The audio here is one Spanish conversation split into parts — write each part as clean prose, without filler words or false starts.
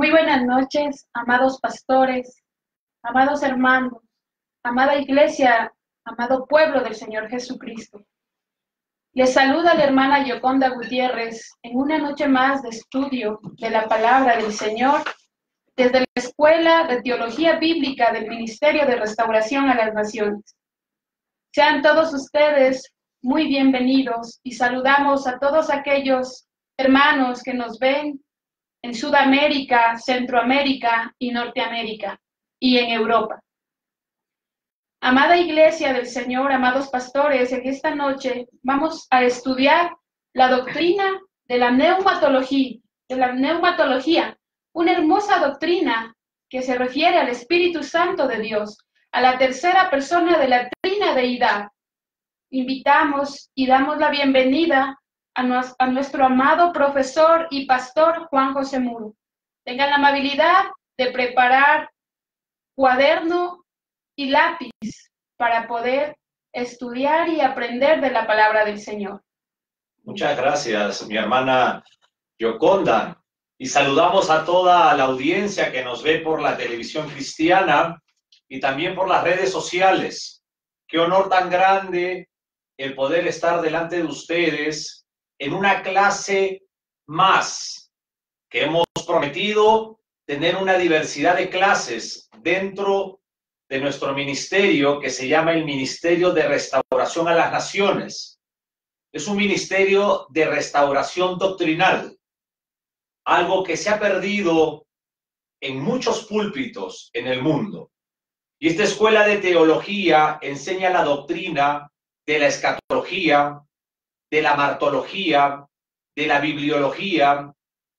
Muy buenas noches, amados pastores, amados hermanos, amada iglesia, amado pueblo del Señor Jesucristo. Les saluda la hermana Yoconda Gutiérrez en una noche más de estudio de la palabra del Señor desde la Escuela de Teología Bíblica del Ministerio de Restauración a las Naciones. Sean todos ustedes muy bienvenidos y saludamos a todos aquellos hermanos que nos ven en Sudamérica, Centroamérica y Norteamérica, y en Europa. Amada iglesia del Señor, amados pastores, en esta noche vamos a estudiar la doctrina de la neumatología, una hermosa doctrina que se refiere al Espíritu Santo de Dios, a la tercera persona de la Trina Deidad. Invitamos y damos la bienvenida a nuestro amado profesor y pastor Juan José Muro. Tengan la amabilidad de preparar cuaderno y lápiz para poder estudiar y aprender de la palabra del Señor. Muchas gracias, mi hermana Yoconda. Y saludamos a toda la audiencia que nos ve por la televisión cristiana y también por las redes sociales. Qué honor tan grande el poder estar delante de ustedes en una clase más, que hemos prometido tener una diversidad de clases dentro de nuestro ministerio, que se llama el Ministerio de Restauración a las Naciones. Es un ministerio de restauración doctrinal, algo que se ha perdido en muchos púlpitos en el mundo. Y esta escuela de teología enseña la doctrina de la escatología, de la martología, de la bibliología,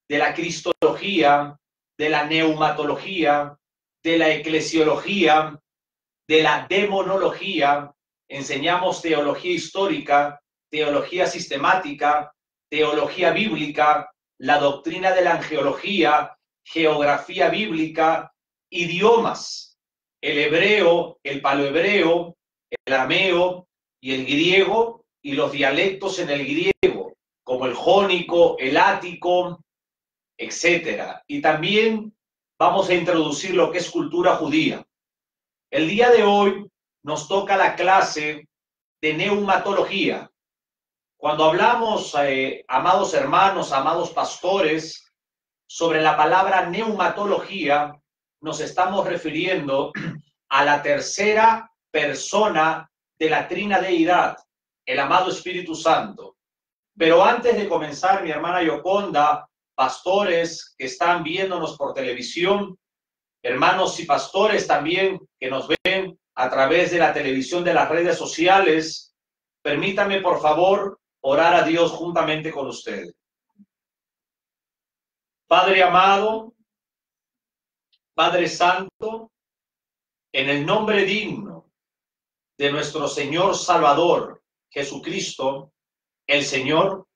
de la cristología, de la neumatología, de la eclesiología, de la demonología. Enseñamos teología histórica, teología sistemática, teología bíblica, la doctrina de la angeología, geografía bíblica, idiomas, el hebreo, el palohebreo, el arameo y el griego, y los dialectos en el griego, como el jónico, el ático, etc. Y también vamos a introducir lo que es cultura judía. El día de hoy nos toca la clase de neumatología. Cuando hablamos, amados hermanos, amados pastores, sobre la palabra neumatología, nos estamos refiriendo a la tercera persona de la Trina Deidad, el amado Espíritu Santo. Pero antes de comenzar, mi hermana Yoconda, pastores que están viéndonos por televisión, hermanos y pastores también que nos ven a través de la televisión, de las redes sociales, permítanme por favor orar a Dios juntamente con ustedes. Padre amado, Padre Santo, en el nombre digno de nuestro Señor Salvador, Jesucristo, el Señor,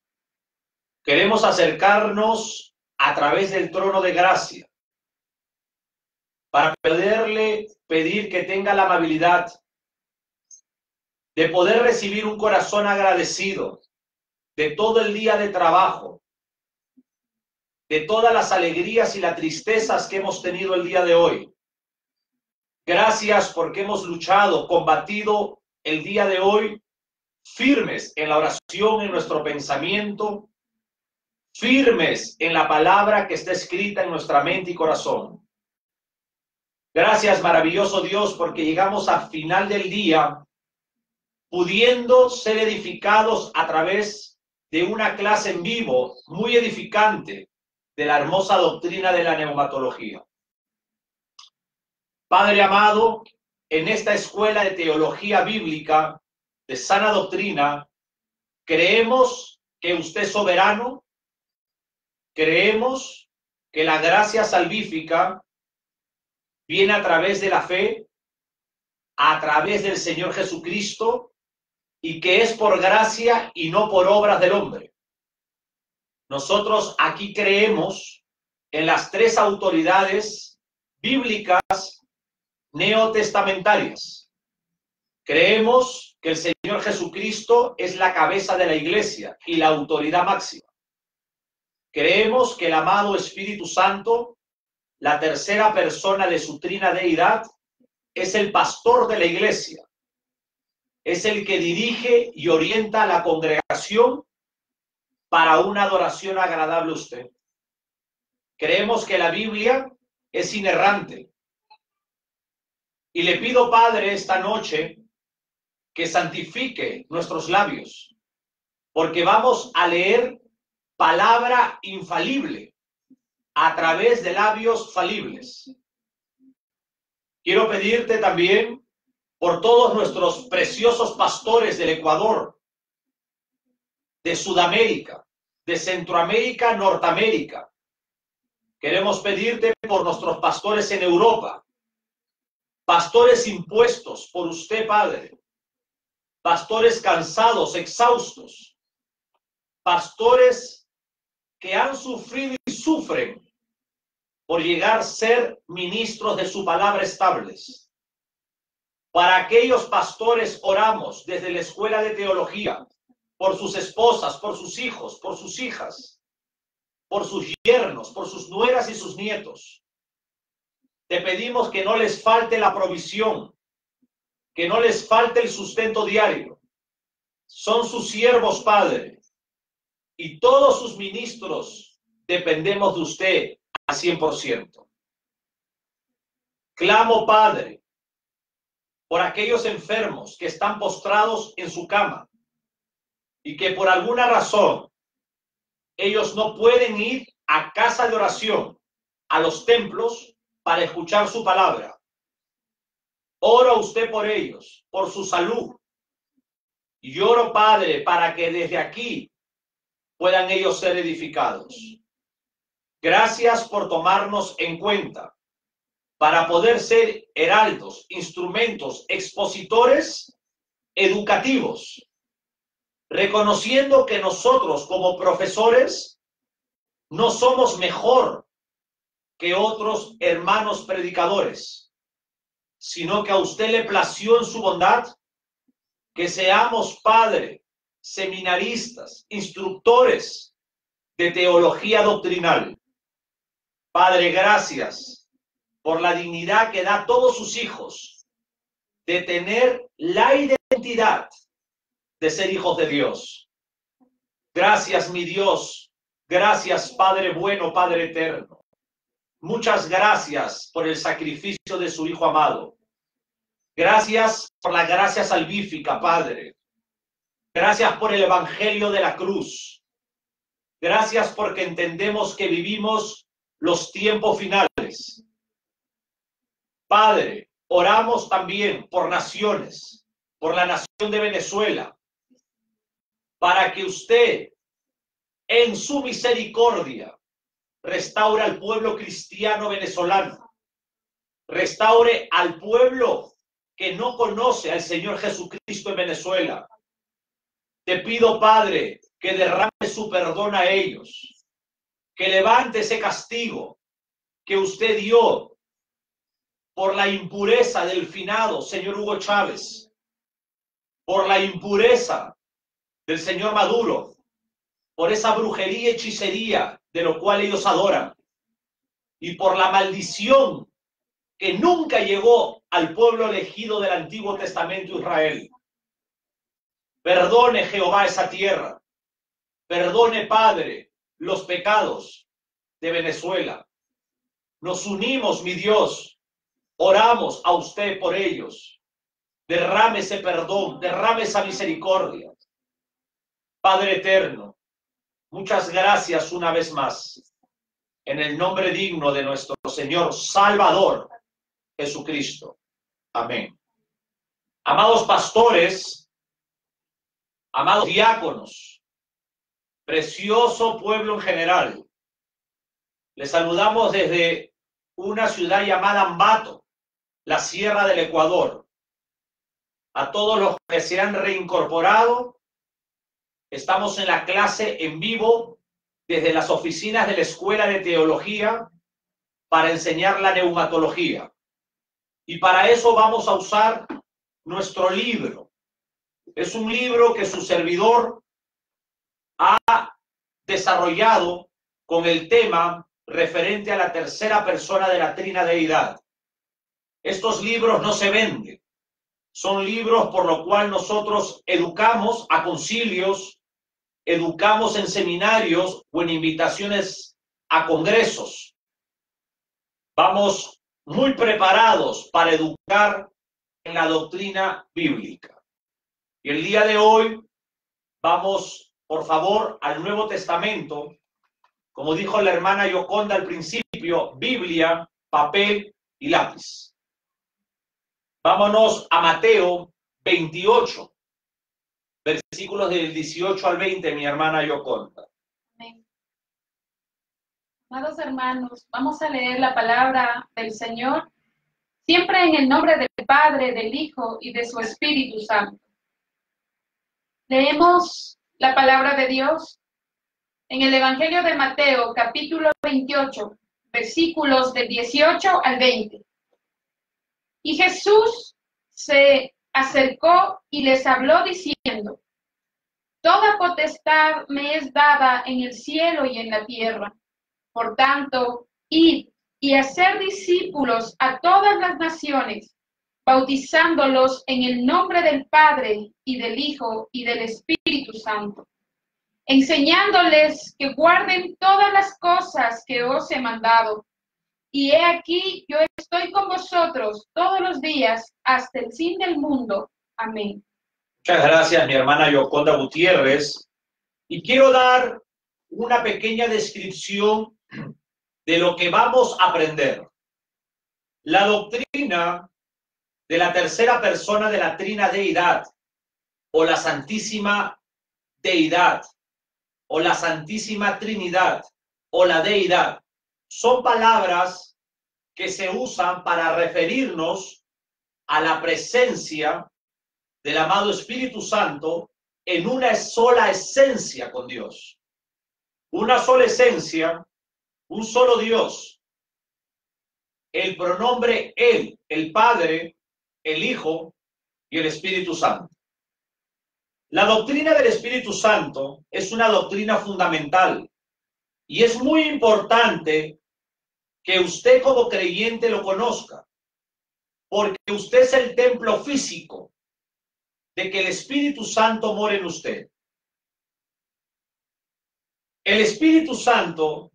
queremos acercarnos a través del trono de gracia para pedir que tenga la amabilidad de poder recibir un corazón agradecido de todo el día de trabajo, de todas las alegrías y las tristezas que hemos tenido el día de hoy. Gracias porque hemos luchado, combatido el día de hoy, firmes en la oración, en nuestro pensamiento, firmes en la palabra que está escrita en nuestra mente y corazón. Gracias, maravilloso Dios, porque llegamos al final del día pudiendo ser edificados a través de una clase en vivo muy edificante de la hermosa doctrina de la neumatología. Padre amado, en esta escuela de teología bíblica de sana doctrina, creemos que usted es soberano, creemos que la gracia salvífica viene a través de la fe, a través del Señor Jesucristo, y que es por gracia y no por obras del hombre. Nosotros aquí creemos en las tres autoridades bíblicas neotestamentarias. Creemos que el Señor Jesucristo es la cabeza de la iglesia y la autoridad máxima. Creemos que el amado Espíritu Santo la tercera persona de su trina deidad, es el pastor de la iglesia. Es el que dirige y orienta a la congregación para una adoración agradable a usted. Creemos que la Biblia es inerrante. Y le pido, Padre, esta noche que santifique nuestros labios, porque vamos a leer palabra infalible a través de labios falibles. Quiero pedirte también por todos nuestros preciosos pastores del Ecuador, de Sudamérica, de Centroamérica, Norteamérica. Queremos pedirte por nuestros pastores en Europa, pastores impuestos por usted, Padre, pastores cansados, exhaustos, pastores que han sufrido y sufren por llegar a ser ministros de su palabra estables. Para aquellos pastores oramos desde la escuela de teología, por sus esposas, por sus hijos, por sus hijas, por sus yernos, por sus nueras y sus nietos. Te pedimos que no les falte la provisión, que no les falte el sustento diario. Son sus siervos, Padre, y todos sus ministros dependemos de usted al 100%. Clamo, Padre, por aquellos enfermos que están postrados en su cama y que por alguna razón ellos no pueden ir a casa de oración, a los templos, para escuchar su palabra. Ora usted por ellos, por su salud. Y oro, Padre, para que desde aquí puedan ellos ser edificados. Gracias por tomarnos en cuenta para poder ser heraldos, instrumentos, expositores educativos, reconociendo que nosotros como profesores no somos mejor que otros hermanos predicadores, sino que a usted le plació en su bondad que seamos, Padre, seminaristas, instructores de teología doctrinal. Padre, gracias por la dignidad que da a todos sus hijos de tener la identidad de ser hijos de Dios. Gracias, mi Dios. Gracias, Padre bueno, Padre eterno. Muchas gracias por el sacrificio de su Hijo amado. Gracias por la gracia salvífica, Padre. Gracias por el Evangelio de la cruz. Gracias porque entendemos que vivimos los tiempos finales. Padre, oramos también por naciones, por la nación de Venezuela, para que usted, en su misericordia, restaure al pueblo cristiano venezolano, restaure al pueblo que no conoce al Señor Jesucristo en Venezuela. Te pido, Padre, que derrame su perdón a ellos, que levante ese castigo que usted dio por la impureza del finado señor Hugo Chávez, por la impureza del señor Maduro, por esa brujería y hechicería de lo cual ellos adoran, y por la maldición que nunca llegó al pueblo elegido del Antiguo Testamento Israel. Perdone, Jehová, esa tierra. Perdone, Padre, los pecados de Venezuela. Nos unimos, mi Dios. Oramos a usted por ellos. Derrame ese perdón, derrame esa misericordia. Padre eterno, muchas gracias una vez más. En el nombre digno de nuestro Señor Salvador Jesucristo. Amén. Amados pastores, amados diáconos, precioso pueblo en general, les saludamos desde una ciudad llamada Ambato, la Sierra del Ecuador. A todos los que se han reincorporado, estamos en la clase en vivo desde las oficinas de la Escuela de Teología para enseñar la neumatología. Y para eso vamos a usar nuestro libro. Es un libro que su servidor ha desarrollado con el tema referente a la tercera persona de la Trina Deidad. Estos libros no se venden. Son libros por lo cual nosotros educamos a concilios, educamos en seminarios o en invitaciones a congresos. Vamos muy preparados para educar en la doctrina bíblica. Y el día de hoy vamos, por favor, al Nuevo Testamento. Como dijo la hermana Yoconda al principio, Biblia, papel y lápiz. Vámonos a Mateo 28, versículos del 18 al 20, mi hermana Yoconda. Amén. Amados hermanos, vamos a leer la palabra del Señor, siempre en el nombre del Padre, del Hijo y de su Espíritu Santo. Leemos la palabra de Dios en el Evangelio de Mateo, capítulo 28, versículos del 18 al 20. Y Jesús se acercó y les habló diciendo: Toda potestad me es dada en el cielo y en la tierra. Por tanto, id y hacer discípulos a todas las naciones, bautizándolos en el nombre del Padre y del Hijo y del Espíritu Santo, enseñándoles que guarden todas las cosas que os he mandado. Y he aquí, yo estoy con vosotros todos los días hasta el fin del mundo. Amén. Muchas gracias, mi hermana Yoconda Gutiérrez. Y quiero dar una pequeña descripción de lo que vamos a aprender. La doctrina de la tercera persona de la Trina Deidad, o la Santísima Deidad, o la Santísima Trinidad, o la Deidad, son palabras que se usan para referirnos a la presencia del amado Espíritu Santo en una sola esencia con Dios. Una sola esencia, un solo Dios. El pronombre Él, el Padre, el Hijo y el Espíritu Santo. La doctrina del Espíritu Santo es una doctrina fundamental y es muy importante que usted como creyente lo conozca, porque usted es el templo físico de que el Espíritu Santo mora en usted. El Espíritu Santo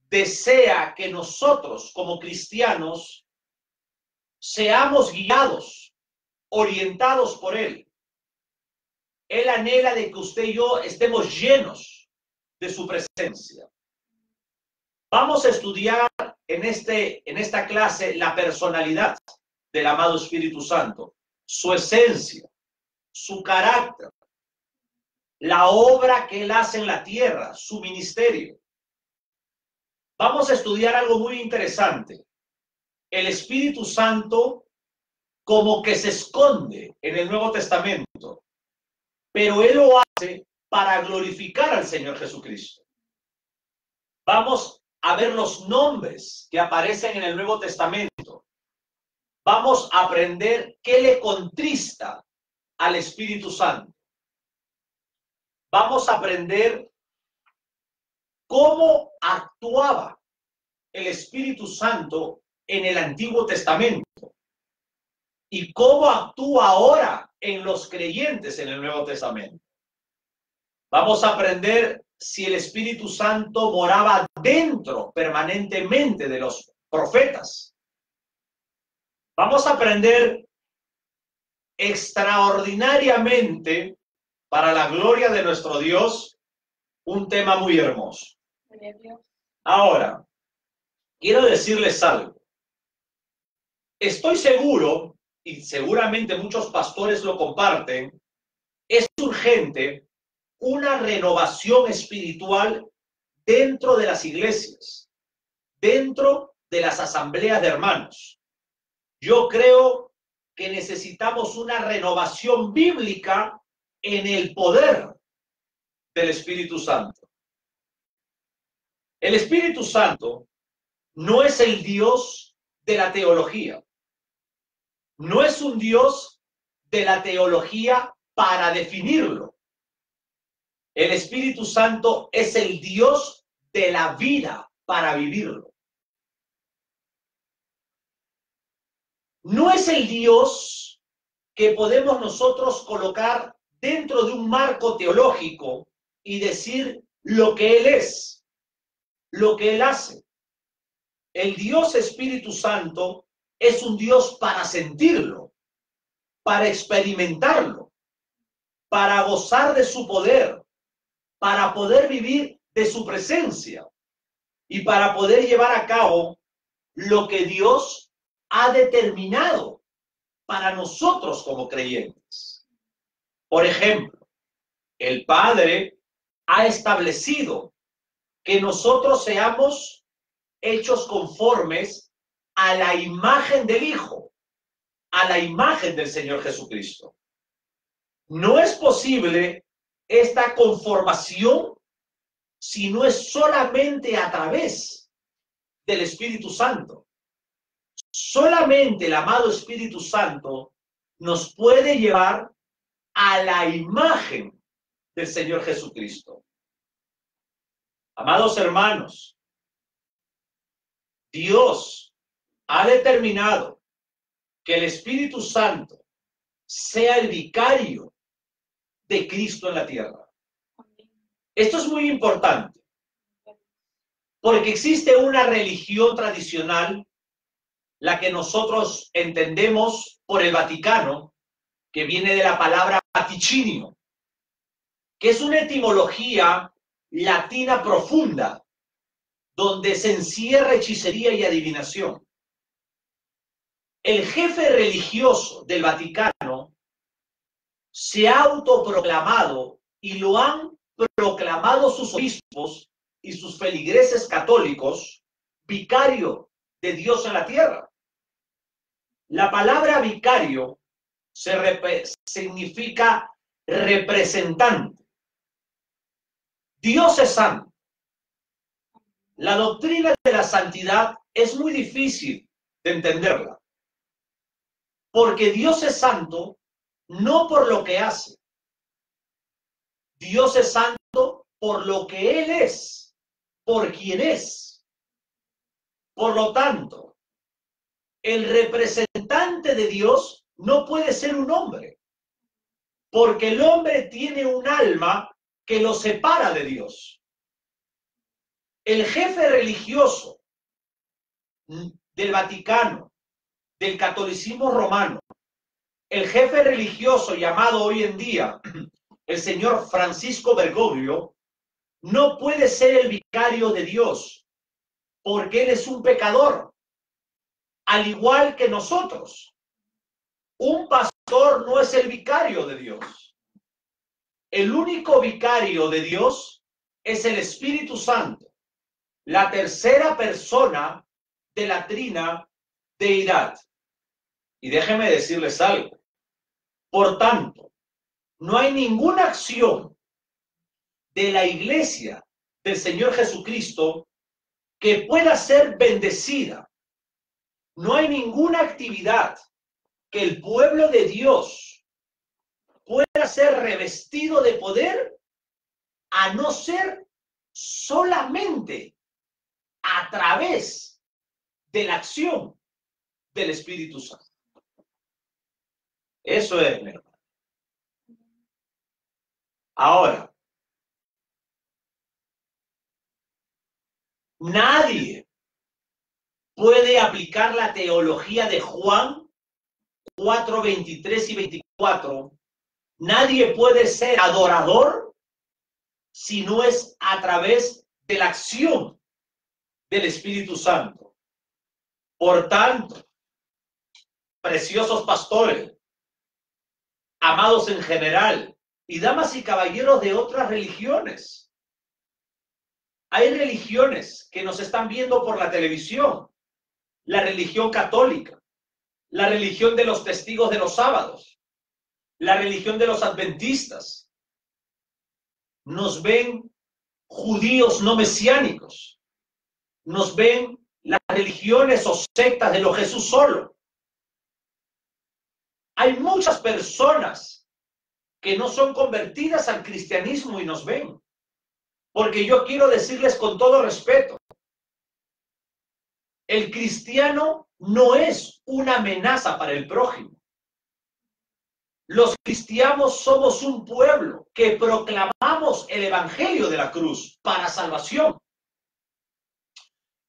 desea que nosotros como cristianos seamos guiados, orientados por Él. Él anhela de que usted y yo estemos llenos de su presencia. Vamos a estudiar en esta clase la personalidad del amado Espíritu Santo, su esencia, su carácter, la obra que Él hace en la tierra, su ministerio. Vamos a estudiar algo muy interesante. El Espíritu Santo como que se esconde en el Nuevo Testamento, pero Él lo hace para glorificar al Señor Jesucristo. Vamos a ver los nombres que aparecen en el Nuevo Testamento. Vamos a aprender qué le contrista al Espíritu Santo. Vamos a aprender cómo actuaba el Espíritu Santo en el Antiguo Testamento y cómo actúa ahora en los creyentes en el Nuevo Testamento. Vamos a aprender si el Espíritu Santo moraba dentro permanentemente de los profetas. Vamos a aprender extraordinariamente, para la gloria de nuestro Dios, un tema muy hermoso. Ahora, quiero decirles algo. Estoy seguro, y seguramente muchos pastores lo comparten, es urgente una renovación espiritual dentro de las iglesias, dentro de las asambleas de hermanos. Yo creo que necesitamos una renovación bíblica en el poder del Espíritu Santo. El Espíritu Santo no es el Dios de la teología. No es un Dios de la teología para definirlo. El Espíritu Santo es el Dios de la vida para vivirlo. No es el Dios que podemos nosotros colocar dentro de un marco teológico y decir lo que Él es, lo que Él hace. El Dios Espíritu Santo es un Dios para sentirlo, para experimentarlo, para gozar de su poder, para poder vivir de su presencia y para poder llevar a cabo lo que Dios ha determinado para nosotros como creyentes. Por ejemplo, el Padre ha establecido que nosotros seamos hechos conformes a la imagen del Hijo, a la imagen del Señor Jesucristo. No es posible esta conformación si no es solamente a través del Espíritu Santo. Solamente el amado Espíritu Santo nos puede llevar a la imagen del Señor Jesucristo. Amados hermanos, Dios ha determinado que el Espíritu Santo sea el vicario de Cristo en la tierra. Esto es muy importante, porque existe una religión tradicional, la que nosotros entendemos por el Vaticano, que viene de la palabra vaticinio, que es una etimología latina profunda, donde se encierra hechicería y adivinación. El jefe religioso del Vaticano se ha autoproclamado y lo han proclamado sus obispos y sus feligreses católicos vicario de Dios en la tierra. La palabra vicario significa representante. Dios es santo. La doctrina de la santidad es muy difícil de entenderla, porque Dios es santo no por lo que hace. Dios es santo por lo que Él es, por quien es. Por lo tanto, el representante de Dios no puede ser un hombre, porque el hombre tiene un alma que lo separa de Dios. El jefe religioso del Vaticano, del catolicismo romano, el jefe religioso llamado hoy en día el señor Francisco Bergoglio, no puede ser el vicario de Dios, porque él es un pecador, al igual que nosotros. Un pastor no es el vicario de Dios. El único vicario de Dios es el Espíritu Santo, la tercera persona de la Trina Deidad. Y déjenme decirles algo. Por tanto, no hay ninguna acción de la iglesia del Señor Jesucristo que pueda ser bendecida. No hay ninguna actividad que el pueblo de Dios pueda ser revestido de poder, a no ser solamente a través de la acción del Espíritu Santo. Eso es, mi hermano. Ahora, nadie puede aplicar la teología de Juan 4, 23 y 24. Nadie puede ser adorador si no es a través de la acción del Espíritu Santo. Por tanto, preciosos pastores, amados en general, y damas y caballeros de otras religiones. Hay religiones que nos están viendo por la televisión. La religión católica, la religión de los testigos de los sábados, la religión de los adventistas. Nos ven judíos no mesiánicos. Nos ven las religiones o sectas de lo Jesús solo. Hay muchas personas que no son convertidas al cristianismo y nos ven. Porque yo quiero decirles con todo respeto, El cristiano no es una amenaza para el prójimo. Los cristianos somos un pueblo que proclamamos el evangelio de la cruz para salvación.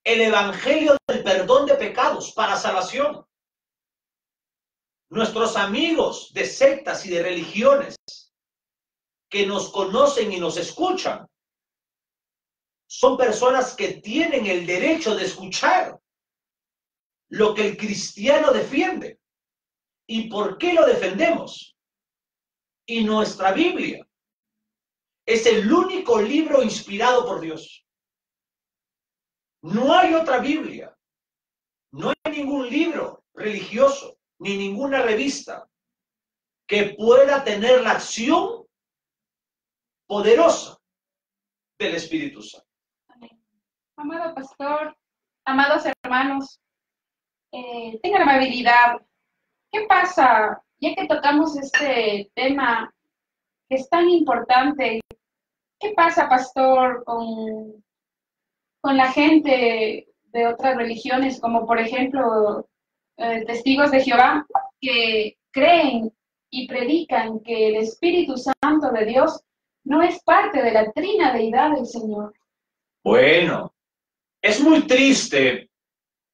El evangelio del perdón de pecados para salvación. Nuestros amigos de sectas y de religiones que nos conocen y nos escuchan son personas que tienen el derecho de escuchar lo que el cristiano defiende. ¿Y por qué lo defendemos? Y nuestra Biblia es el único libro inspirado por Dios. No hay otra Biblia. No hay ningún libro religioso ni ninguna revista que pueda tener la acción poderosa del Espíritu Santo. Amado pastor, amados hermanos, tengan la amabilidad. ¿Qué pasa? Ya que tocamos este tema que es tan importante, ¿qué pasa, pastor, con la gente de otras religiones, como por ejemplo testigos de Jehová, que creen y predican que el Espíritu Santo de Dios no es parte de la trina deidad del Señor? Bueno, es muy triste,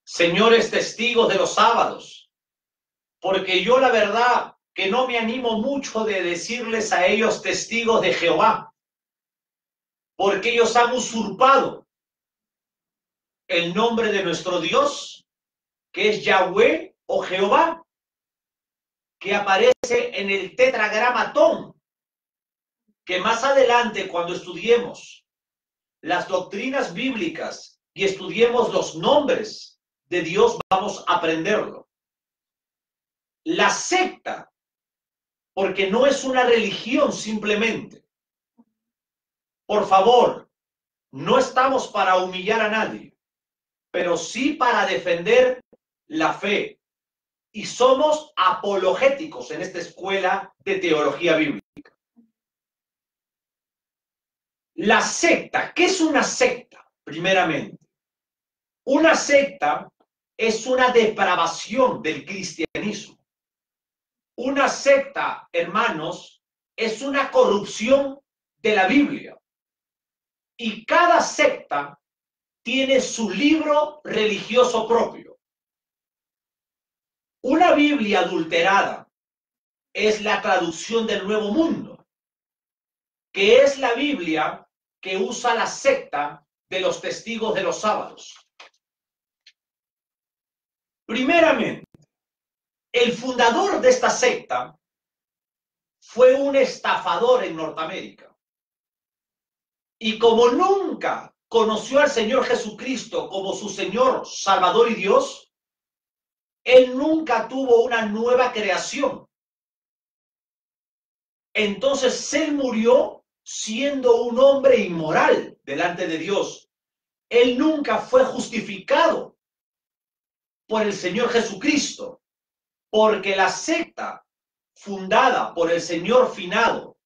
señores testigos de los sábados, porque yo la verdad que no me animo mucho de decirles a ellos testigos de Jehová, porque ellos han usurpado el nombre de nuestro Dios, que es Yahweh o Jehová, que aparece en el tetragramatón, que más adelante cuando estudiemos las doctrinas bíblicas y estudiemos los nombres de Dios, vamos a aprenderlo. La secta, porque no es una religión simplemente. Por favor, no estamos para humillar a nadie, pero sí para defender la fe. Y somos apologéticos en esta escuela de teología bíblica. La secta, ¿qué es una secta? Primeramente, una secta es una depravación del cristianismo. Una secta, hermanos, es una corrupción de la Biblia. Y cada secta tiene su libro religioso propio. Una Biblia adulterada es la traducción del Nuevo Mundo, que es la Biblia que usa la secta de los testigos de los sábados. Primeramente, el fundador de esta secta fue un estafador en Norteamérica. Y como nunca conoció al Señor Jesucristo como su Señor, Salvador y Dios, él nunca tuvo una nueva creación. Entonces él murió siendo un hombre inmoral delante de Dios. Él nunca fue justificado por el Señor Jesucristo, porque la secta fundada por el señor finado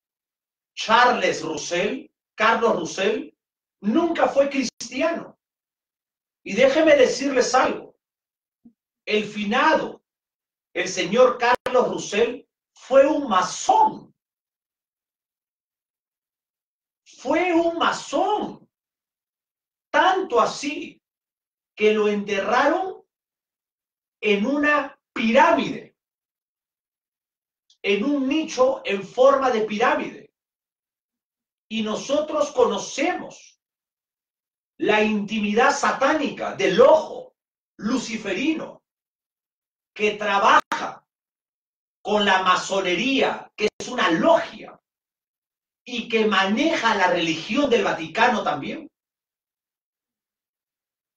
Carlos Russell, nunca fue cristiano. Y déjeme decirles algo. El finado, el señor Carlos Russell, fue un masón. Fue un masón. Tanto así que lo enterraron en una pirámide, en un nicho en forma de pirámide. Y nosotros conocemos la intimidad satánica del ojo luciferino que trabaja con la masonería, que es una logia, y que maneja la religión del Vaticano también.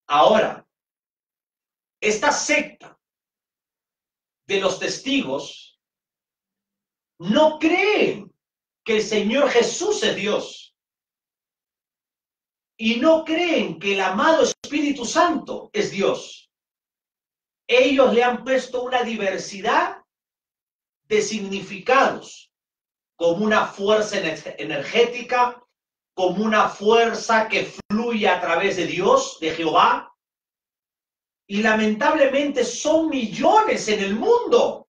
Ahora, esta secta de los testigos no creen que el Señor Jesús es Dios. Y no creen que el amado Espíritu Santo es Dios. Ellos le han puesto una diversidad de significados, como una fuerza energética, como una fuerza que fluye a través de Dios, de Jehová, Y lamentablemente son millones en el mundo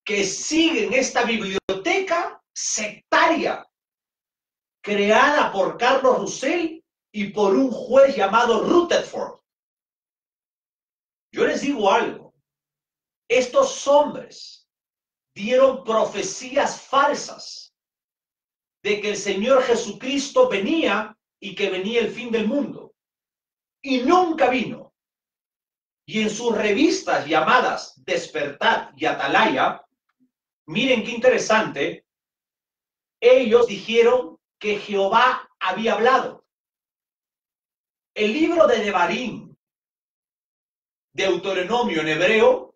que siguen esta biblioteca sectaria creada por Carlos Russell y por un juez llamado Rutherford. Yo les digo algo, estos hombres dieron profecías falsas de que el Señor Jesucristo venía y que venía el fin del mundo. Y nunca vino. Y en sus revistas llamadas Despertar y Atalaya, miren qué interesante, ellos dijeron que Jehová había hablado. El libro de Devarim, Deuteronomio en hebreo,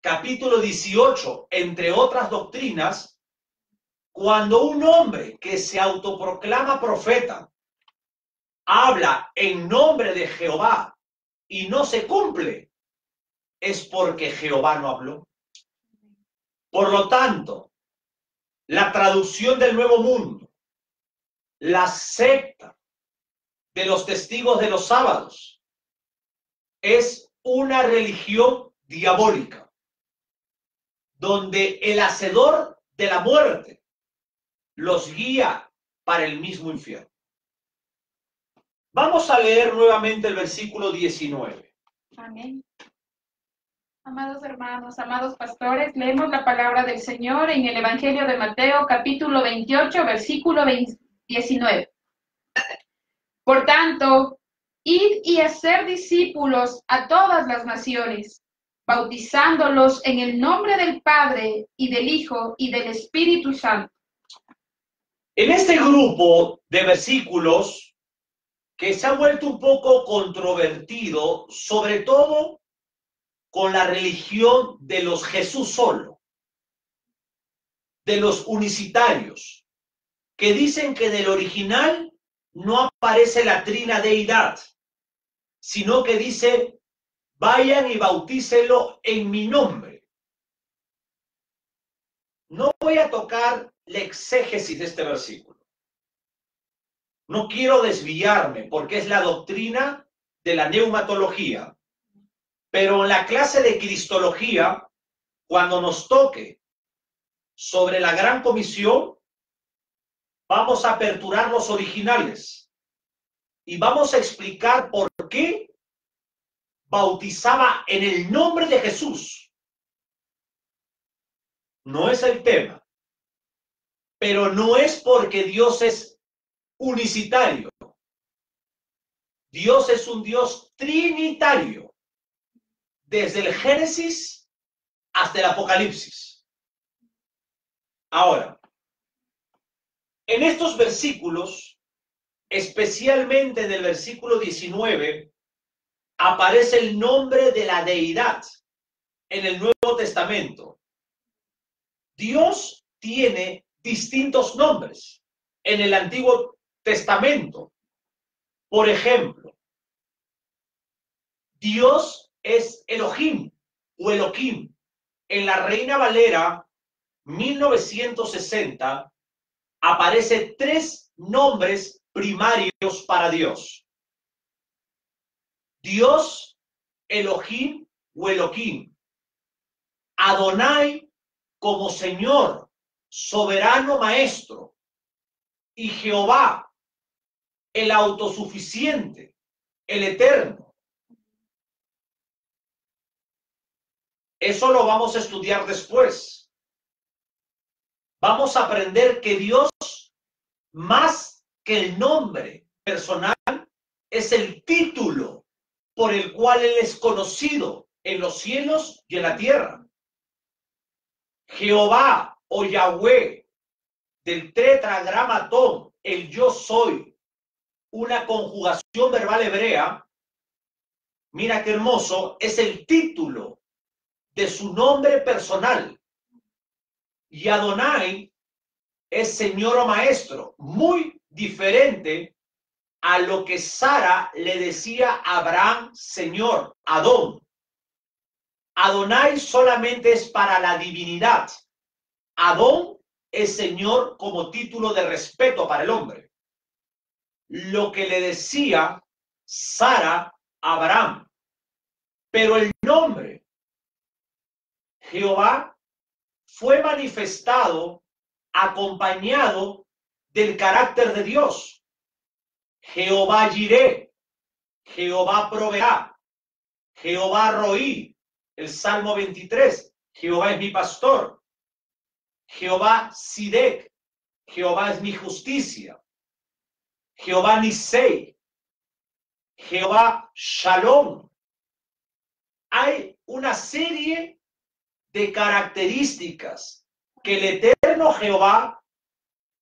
capítulo 18, entre otras doctrinas, cuando un hombre que se autoproclama profeta habla en nombre de Jehová y no se cumple, es porque Jehová no habló. Por lo tanto, la traducción del Nuevo Mundo, la secta de los testigos de los sábados, es una religión diabólica, donde el hacedor de la muerte los guía para el mismo infierno. Vamos a leer nuevamente el versículo 19. Amén. Amados hermanos, amados pastores, leemos la palabra del Señor en el Evangelio de Mateo, capítulo 28, versículo 19. Por tanto, id y hacer discípulos a todas las naciones, bautizándolos en el nombre del Padre y del Hijo y del Espíritu Santo. En este grupo de versículos que se ha vuelto un poco controvertido, sobre todo con la religión de los Jesús solo, de los unicitarios, que dicen que en el original no aparece la trinadeidad, sino que dice, vayan y bautícelo en mi nombre. No voy a tocar la exégesis de este versículo. No quiero desviarme porque es la doctrina de la neumatología. Pero en la clase de cristología, cuando nos toque sobre la gran comisión, vamos a aperturar los originales y vamos a explicar por qué bautizaba en el nombre de Jesús. No es el tema, pero no es porque Dios es unicitario. Dios es un Dios trinitario, desde el Génesis hasta el Apocalipsis. Ahora, en estos versículos, especialmente en el versículo 19, aparece el nombre de la deidad en el Nuevo Testamento. Dios tiene distintos nombres en el Antiguo Testamento. Por ejemplo, Dios es Elohim o Elohim. En la Reina Valera 1960 aparece 3 nombres primarios para Dios. Dios, Elohim o Elohim. Adonai como Señor, soberano maestro. Y Jehová, el autosuficiente, el eterno. Eso lo vamos a estudiar después. Vamos a aprender que Dios, más que el nombre personal, es el título por el cual Él es conocido en los cielos y en la tierra. Jehová o Yahweh, del tetragramatón, el yo soy, una conjugación verbal hebrea, mira qué hermoso, es el título de su nombre personal. Y Adonai es Señor o Maestro, muy diferente a lo que Sara le decía a Abraham, Señor, Adón. Adonai solamente es para la divinidad. Adón es Señor como título de respeto para el hombre. Lo que le decía Sara Abraham. Pero el nombre Jehová fue manifestado acompañado del carácter de Dios. Jehová Jireh, Jehová proveerá, Jehová Roí, el Salmo 23, Jehová es mi pastor, Jehová Sidek, Jehová es mi justicia, Jehová Nisei, Jehová Shalom. Hay una serie de características que el eterno Jehová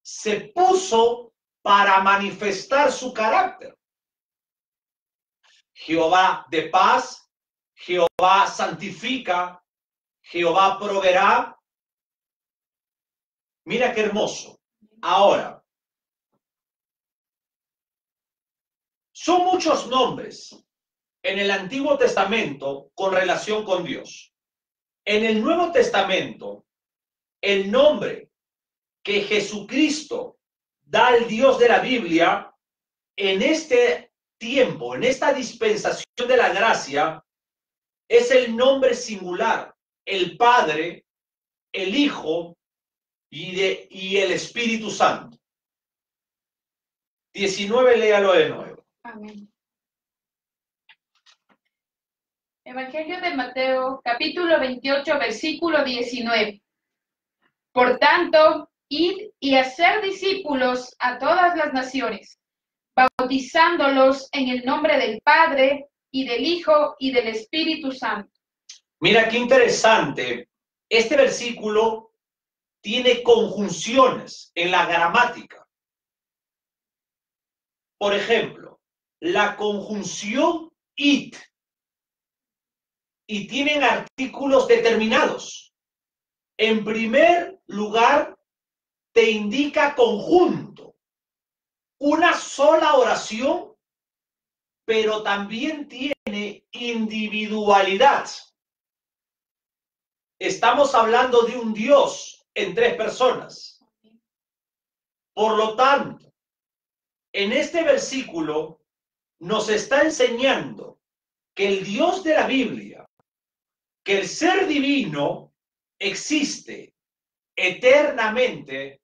se puso para manifestar su carácter. Jehová de paz, Jehová santifica, Jehová proveerá. Mira qué hermoso. Ahora, son muchos nombres en el Antiguo Testamento con relación con Dios. En el Nuevo Testamento, el nombre que Jesucristo da al Dios de la Biblia en este tiempo, en esta dispensación de la gracia, es el nombre singular, el Padre, el Hijo y el Espíritu Santo. 19, léalo de nuevo. Amén. Evangelio de Mateo, capítulo 28, versículo 19. Por tanto, id y hacer discípulos a todas las naciones, bautizándolos en el nombre del Padre, y del Hijo, y del Espíritu Santo. Mira qué interesante. Este versículo tiene conjunciones en la gramática. Por ejemplo, la conjunción it, y tienen artículos determinados. En primer lugar, te indica conjunto, una sola oración, pero también tiene individualidad. Estamos hablando de un Dios en tres personas. Por lo tanto, en este versículo nos está enseñando que el Dios de la Biblia, que el ser divino, existe eternamente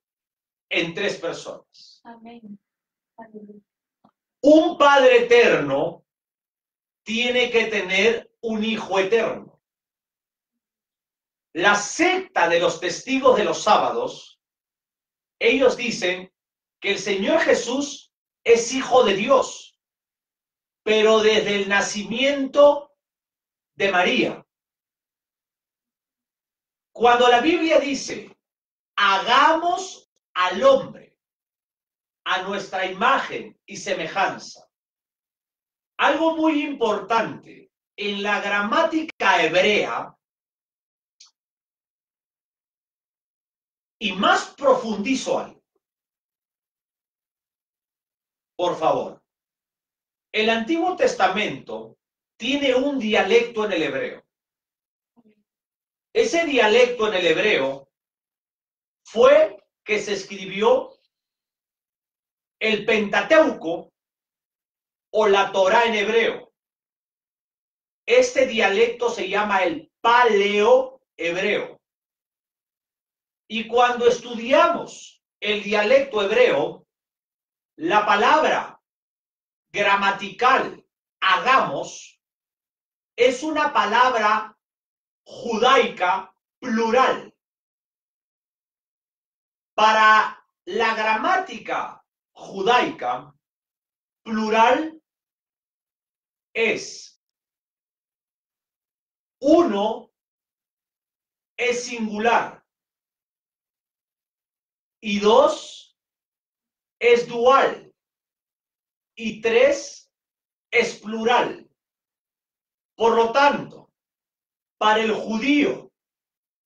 en tres personas. Amén. Un Padre eterno tiene que tener un Hijo eterno. La secta de los testigos de los sábados, ellos dicen que el Señor Jesús es Hijo de Dios, pero desde el nacimiento de María. Cuando la Biblia dice, hagamos al hombre a nuestra imagen y semejanza, algo muy importante en la gramática hebrea, y más profundizo algo. Por favor, el Antiguo Testamento tiene un dialecto en el hebreo. Ese dialecto en el hebreo fue que se escribió el Pentateuco o la Torá en hebreo. Este dialecto se llama el paleo-hebreo. Y cuando estudiamos el dialecto hebreo, la palabra gramatical hagamos es una palabra judaica plural. Para la gramática judaica, plural es uno es singular y dos es dual y tres es plural. Por lo tanto, para el judío,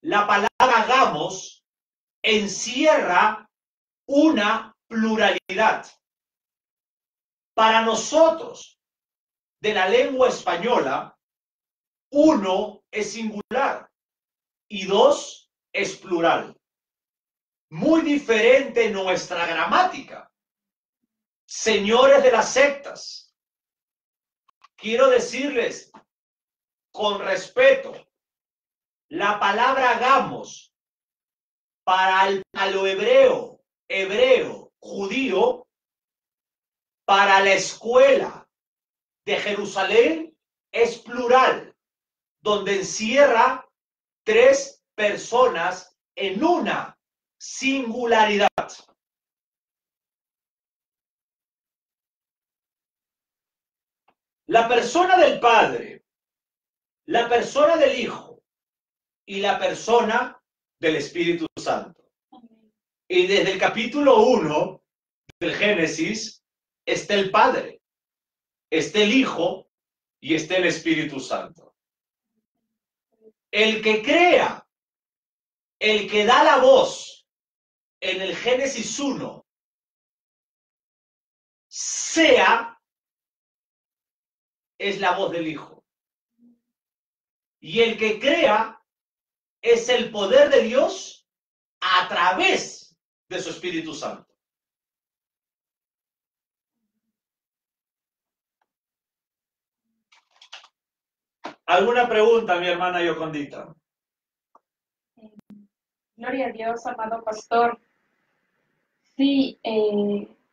la palabra hagamos encierra una pluralidad. Para nosotros, de la lengua española, uno es singular y dos es plural. Muy diferente nuestra gramática. Señores de las sectas, quiero decirles con respeto, la palabra gamos para lo hebreo, judío, para la escuela de Jerusalén es plural, donde encierra 3 personas en una singularidad. La persona del Padre, la persona del Hijo y la persona del Espíritu Santo. Y desde el capítulo 1 del Génesis está el Padre, está el Hijo y está el Espíritu Santo. El que crea, el que da la voz en el Génesis 1, sea, es la voz del Hijo. Y el que crea es el poder de Dios a través de su Espíritu Santo. ¿Alguna pregunta, mi hermana Yocondita? Gloria a Dios, amado pastor. Sí,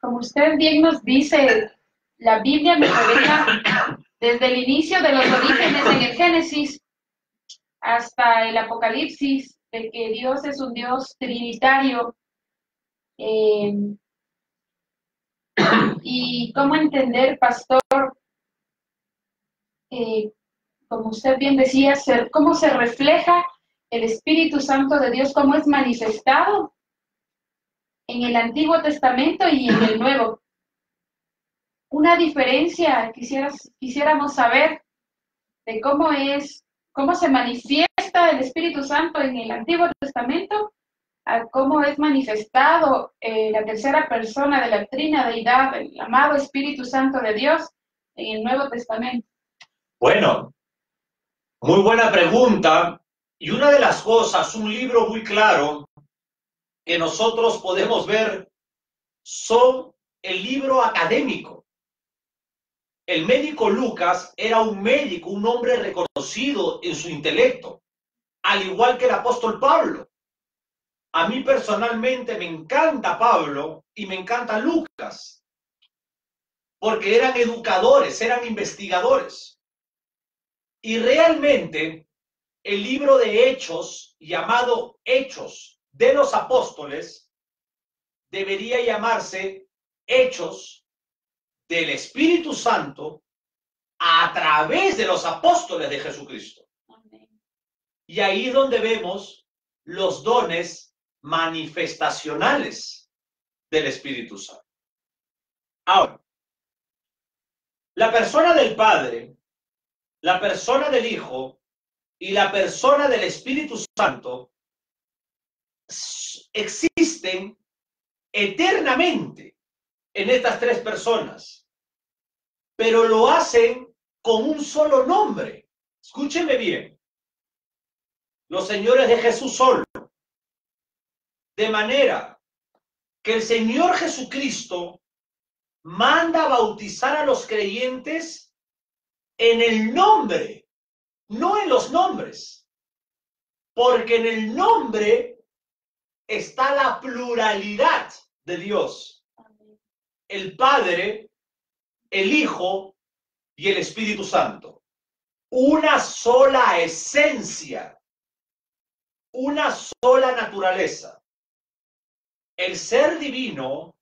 como usted bien nos dice, la Biblia nos revela desde el inicio de los orígenes en el Génesis hasta el Apocalipsis, de que Dios es un Dios trinitario. Y cómo entender, pastor, como usted bien decía, cómo se refleja el Espíritu Santo de Dios, cómo es manifestado en el Antiguo Testamento y en el Nuevo. Una diferencia quisiéramos saber de cómo se manifiesta el Espíritu Santo en el Antiguo Testamento, a cómo es manifestado la tercera persona de la Trina Deidad, el amado Espíritu Santo de Dios, en el Nuevo Testamento. Bueno, muy buena pregunta. Y una de las cosas, un libro muy claro que nosotros podemos ver son el libro académico. El médico Lucas era un médico, un hombre reconocido en su intelecto, al igual que el apóstol Pablo. A mí personalmente me encanta Pablo y me encanta Lucas, porque eran educadores, eran investigadores. Y realmente el libro de Hechos, llamado Hechos de los Apóstoles, debería llamarse Hechos del Espíritu Santo a través de los apóstoles de Jesucristo. Y ahí es donde vemos los dones manifestacionales del Espíritu Santo. Ahora, la persona del Padre, la persona del Hijo y la persona del Espíritu Santo existen eternamente en estas 3 personas, pero lo hacen con un solo nombre. Escúchenme bien. Los señores de Jesús solo. De manera que el Señor Jesucristo manda a bautizar a los creyentes en el nombre, no en los nombres, porque en el nombre está la pluralidad de Dios. El Padre, el Hijo y el Espíritu Santo. Una sola esencia, una sola naturaleza. El ser divino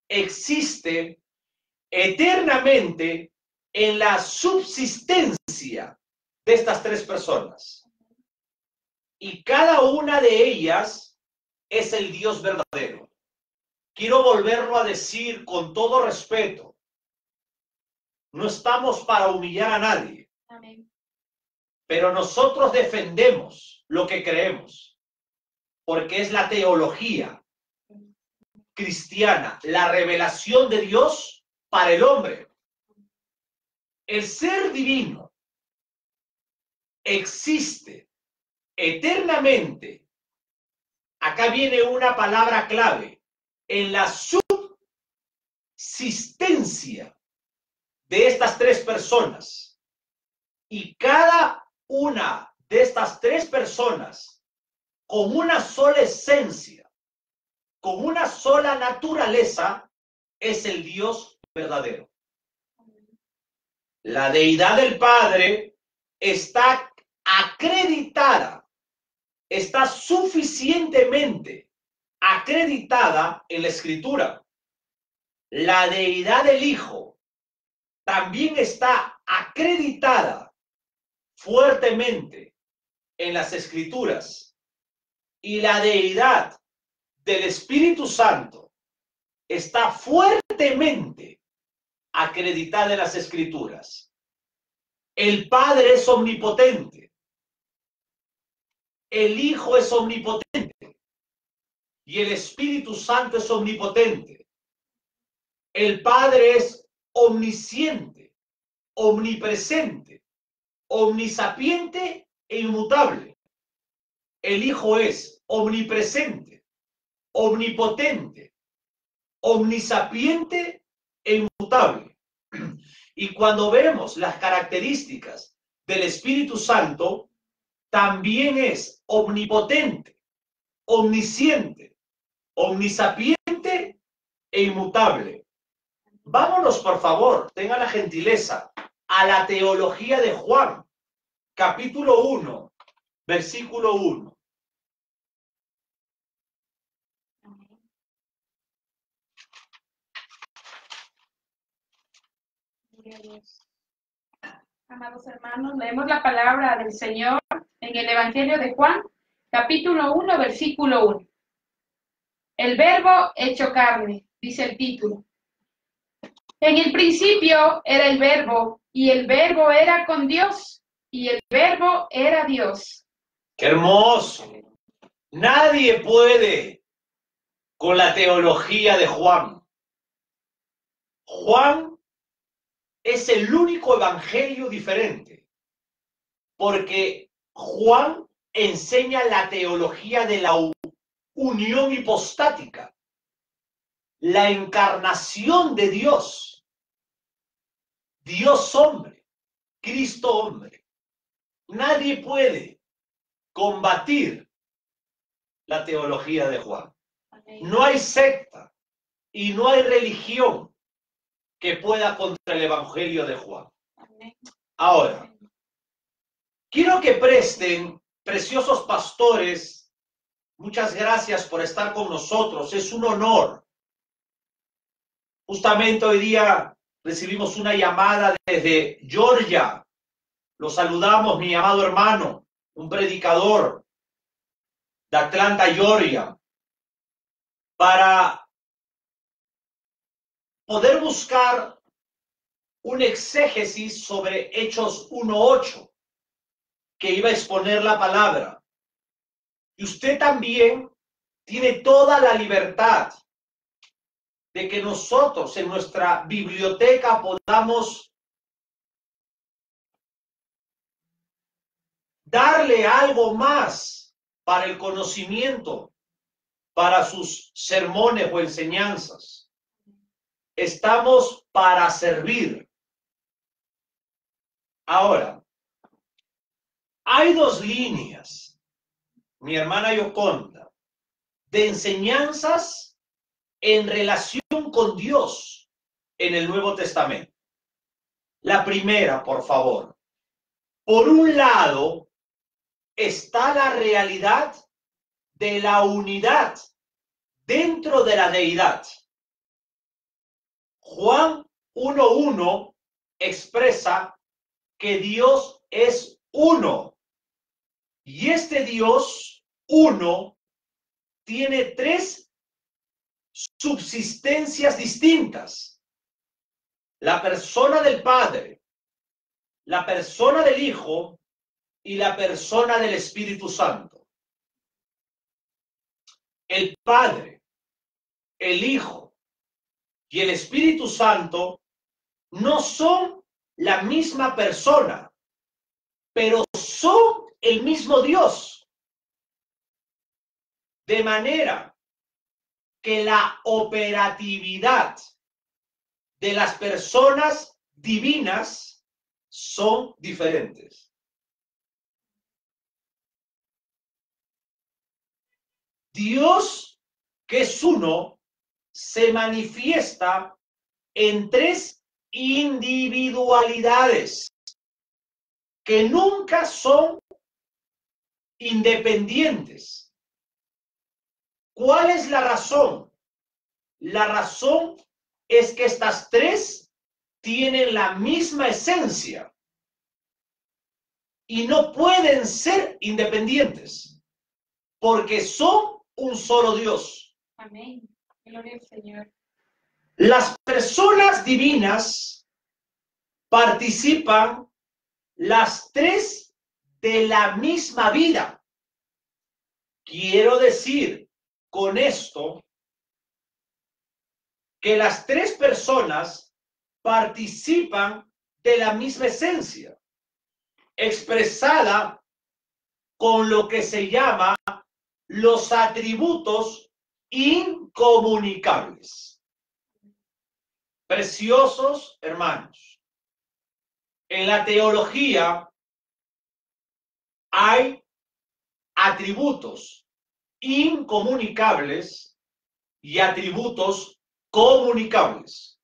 existe eternamente en la subsistencia de estas 3 personas. Y cada una de ellas es el Dios verdadero. Quiero volverlo a decir con todo respeto. No estamos para humillar a nadie. Amén. Pero nosotros defendemos lo que creemos, porque es la teología cristiana, la revelación de Dios para el hombre. El ser divino existe eternamente. Acá viene una palabra clave, en la subsistencia de estas tres personas, y cada una de estas tres personas con una sola esencia, con una sola naturaleza, es el Dios verdadero. La deidad del Padre está acreditada, está suficientemente acreditada en la Escritura. La deidad del Hijo también está acreditada fuertemente en las Escrituras. Y la deidad del Espíritu Santo está fuertemente acreditada en las Escrituras. El Padre es omnipotente. El Hijo es omnipotente. Y el Espíritu Santo es omnipotente. El Padre es omnisciente, omnipresente, omnisapiente e inmutable. El Hijo es omnipresente, omnipotente, omnisapiente e inmutable. Y cuando vemos las características del Espíritu Santo, también es omnipotente, omnisciente, omnisapiente e inmutable. Vámonos, por favor, tengan la gentileza, a la teología de Juan, capítulo 1, versículo 1. Amados hermanos, leemos la palabra del Señor en el Evangelio de Juan, capítulo 1, versículo 1. El verbo hecho carne, dice el título. En el principio era el verbo, y el verbo era con Dios, y el verbo era Dios. ¡Qué hermoso! Nadie puede con la teología de Juan. Juan es el único evangelio diferente, porque Juan enseña la teología de la unión hipostática, la encarnación de Dios, Dios hombre, Cristo hombre. Nadie puede combatir la teología de Juan. No hay secta y no hay religión que pueda contra el evangelio de Juan. Ahora, quiero que presten, preciosos pastores, muchas gracias por estar con nosotros, es un honor. Justamente hoy día recibimos una llamada desde Georgia. Lo saludamos, mi amado hermano, un predicador de Atlanta, Georgia, para poder buscar un exégesis sobre Hechos 1:8, que iba a exponer la palabra. Y usted también tiene toda la libertad de que nosotros en nuestra biblioteca podamos darle algo más para el conocimiento, para sus sermones o enseñanzas. Estamos para servir. Ahora, hay dos líneas, mi hermana Yoconda, de enseñanzas en relación con Dios en el Nuevo Testamento. La primera, por favor. Por un lado, está la realidad de la unidad dentro de la deidad. Juan 1:1 expresa que Dios es uno. Y este Dios uno tiene tres subsistencias distintas: la persona del Padre, la persona del Hijo y la persona del Espíritu Santo. El Padre, el Hijo y el Espíritu Santo no son la misma persona, pero son el mismo Dios. De manera que la operatividad de las personas divinas son diferentes. Dios, que es uno, se manifiesta en tres individualidades que nunca son independientes. ¿Cuál es la razón? La razón es que estas tres tienen la misma esencia y no pueden ser independientes porque son un solo Dios. Amén. Gloria al Señor. Las personas divinas participan las tres de la misma vida. Quiero decir con esto que las tres personas participan de la misma esencia, expresada con lo que se llama los atributos incomunicables. Preciosos hermanos, en la teología hay atributos incomunicables y atributos comunicables.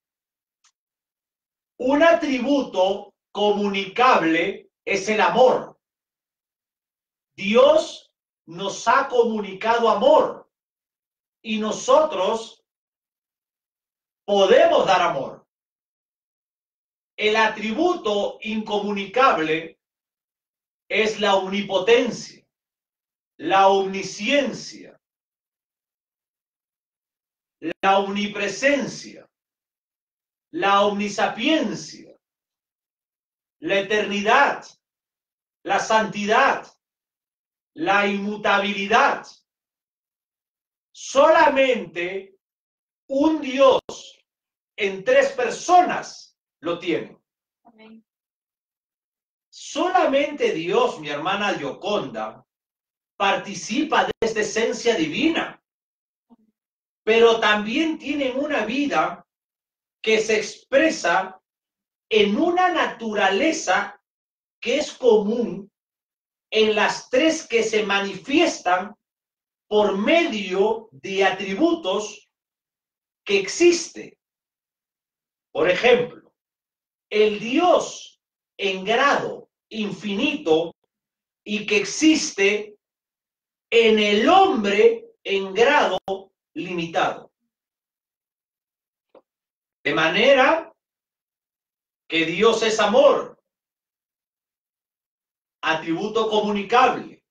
Un atributo comunicable es el amor. Dios nos ha comunicado amor y nosotros podemos dar amor. El atributo incomunicable es la omnipotencia, la omnisciencia, la omnipresencia, la omnisapiencia, la eternidad, la santidad, la inmutabilidad. Solamente un Dios en tres personas lo tiene. Amén. Solamente Dios, mi hermana Gioconda, participa de esta esencia divina, pero también tienen una vida que se expresa en una naturaleza que es común en las tres que se manifiestan por medio de atributos que existen. Por ejemplo, el Dios en grado infinito y que existe en el hombre en grado limitado. De manera que Dios es amor, atributo comunicable,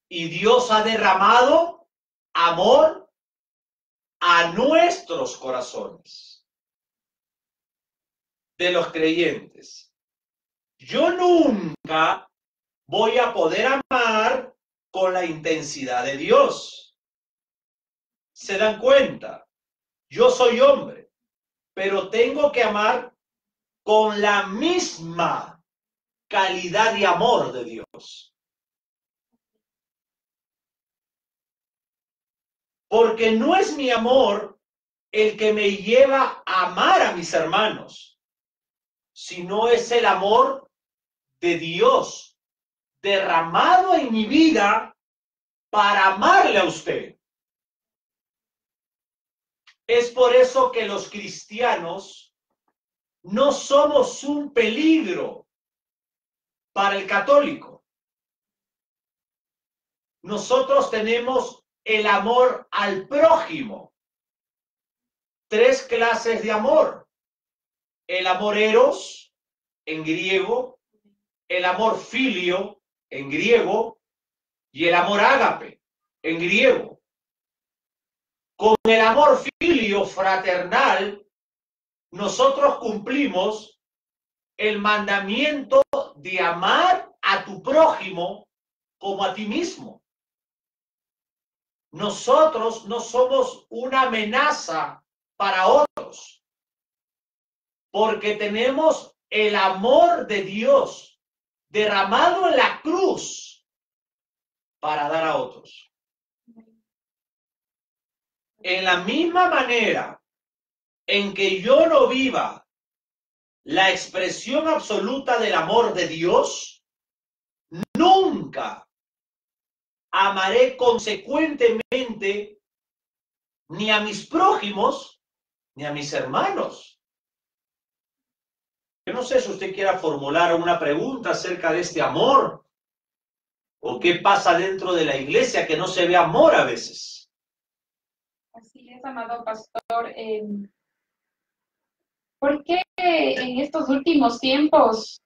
y Dios ha derramado amor a nuestros corazones de los creyentes. Yo nunca voy a poder amar con la intensidad de Dios. ¿Se dan cuenta? Yo soy hombre, pero tengo que amar con la misma calidad de amor de Dios. Porque no es mi amor el que me lleva a amar a mis hermanos, sino es el amor de Dios derramado en mi vida para amarle a usted. Es por eso que los cristianos no somos un peligro para el católico. Nosotros tenemos el amor al prójimo. Tres clases de amor. El amor eros, en griego, el amor filio, en griego, y el amor ágape, en griego. Con el amor filio fraternal, nosotros cumplimos el mandamiento de amar a tu prójimo como a ti mismo. Nosotros no somos una amenaza para otros, porque tenemos el amor de Dios derramado en la cruz para dar a otros. En la misma manera en que yo no viva la expresión absoluta del amor de Dios, nunca amaré consecuentemente ni a mis prójimos ni a mis hermanos. Yo no sé si usted quiera formular una pregunta acerca de este amor o qué pasa dentro de la iglesia que no se ve amor a veces. Así es, amado pastor. ¿Por qué en estos últimos tiempos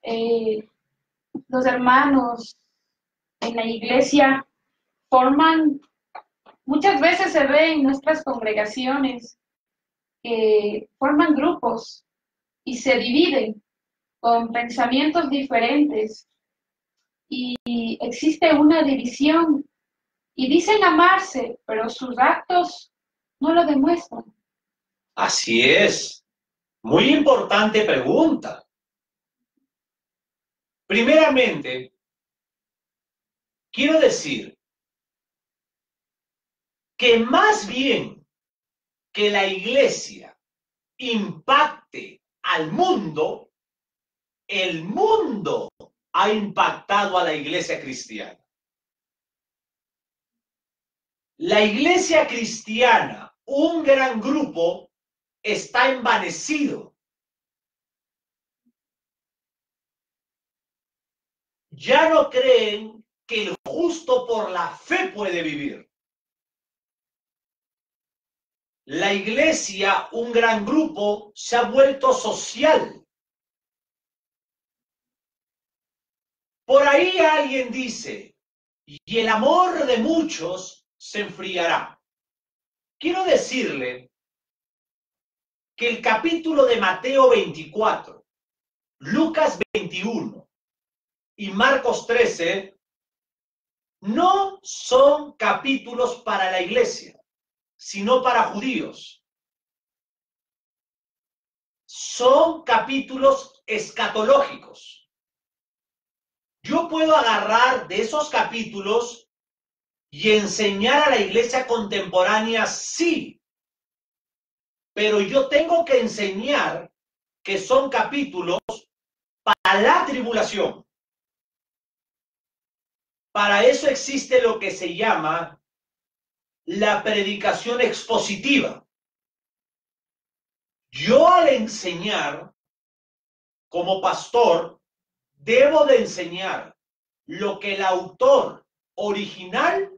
los hermanos en la iglesia muchas veces se ve en nuestras congregaciones que forman grupos y se dividen con pensamientos diferentes y existe una división y dicen amarse, pero sus actos no lo demuestran? Así es. Muy importante pregunta. Primeramente, quiero decir que más bien que la iglesia impacte al mundo, el mundo ha impactado a la iglesia cristiana. La iglesia cristiana, un gran grupo, está envanecido. Ya no creen que el justo por la fe puede vivir. La iglesia, un gran grupo, se ha vuelto social. Por ahí alguien dice, y el amor de muchos se enfriará. Quiero decirle que el capítulo de Mateo 24, Lucas 21 y Marcos 13 no son capítulos para la iglesia, sino para judíos. Son capítulos escatológicos. Yo puedo agarrar de esos capítulos y enseñar a la iglesia contemporánea, sí, pero yo tengo que enseñar que son capítulos para la tribulación. Para eso existe lo que se llama la predicación expositiva. Yo al enseñar como pastor debo de enseñar lo que el autor original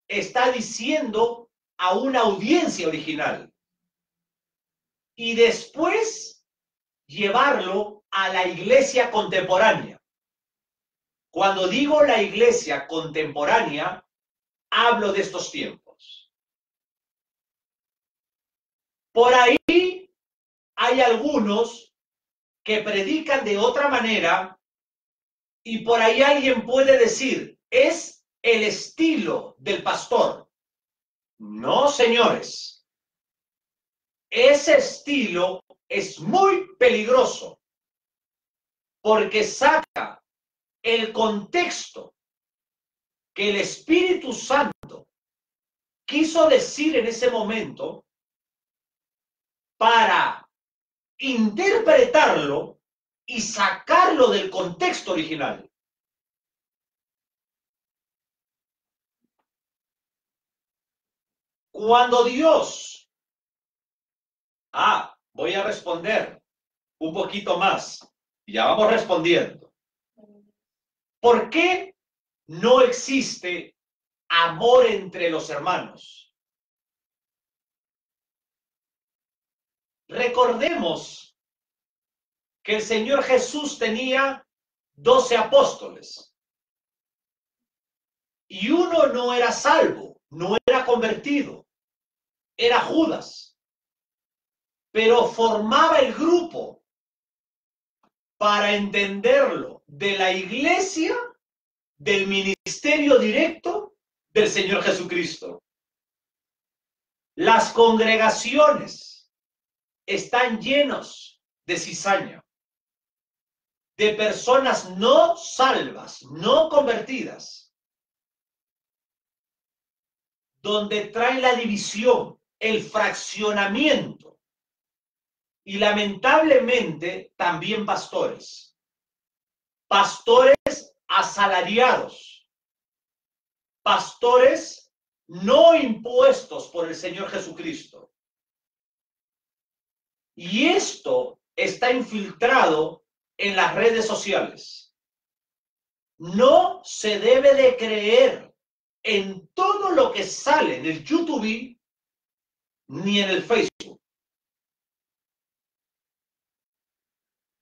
está diciendo a una audiencia original y después llevarlo a la iglesia contemporánea. Cuando digo la iglesia contemporánea, hablo de estos tiempos. Por ahí hay algunos que predican de otra manera y por ahí alguien puede decir, es el estilo del pastor. No, señores. Ese estilo es muy peligroso porque saca el contexto que el Espíritu Santo quiso decir en ese momento para interpretarlo y sacarlo del contexto original. Cuando Dios, voy a responder un poquito más, ya vamos respondiendo. ¿Por qué no existe amor entre los hermanos? Recordemos que el Señor Jesús tenía 12 apóstoles y uno no era salvo, no era convertido, era Judas, pero formaba el grupo para entenderlo de la iglesia, del ministerio directo del Señor Jesucristo. Las congregaciones están llenos de cizaña, de personas no salvas, no convertidas, donde trae la división, el fraccionamiento. y lamentablemente también pastores. Pastores asalariados. Pastores no impuestos por el Señor Jesucristo. Y esto está infiltrado en las redes sociales. No se debe de creer en todo lo que sale en el YouTube ni en el Facebook.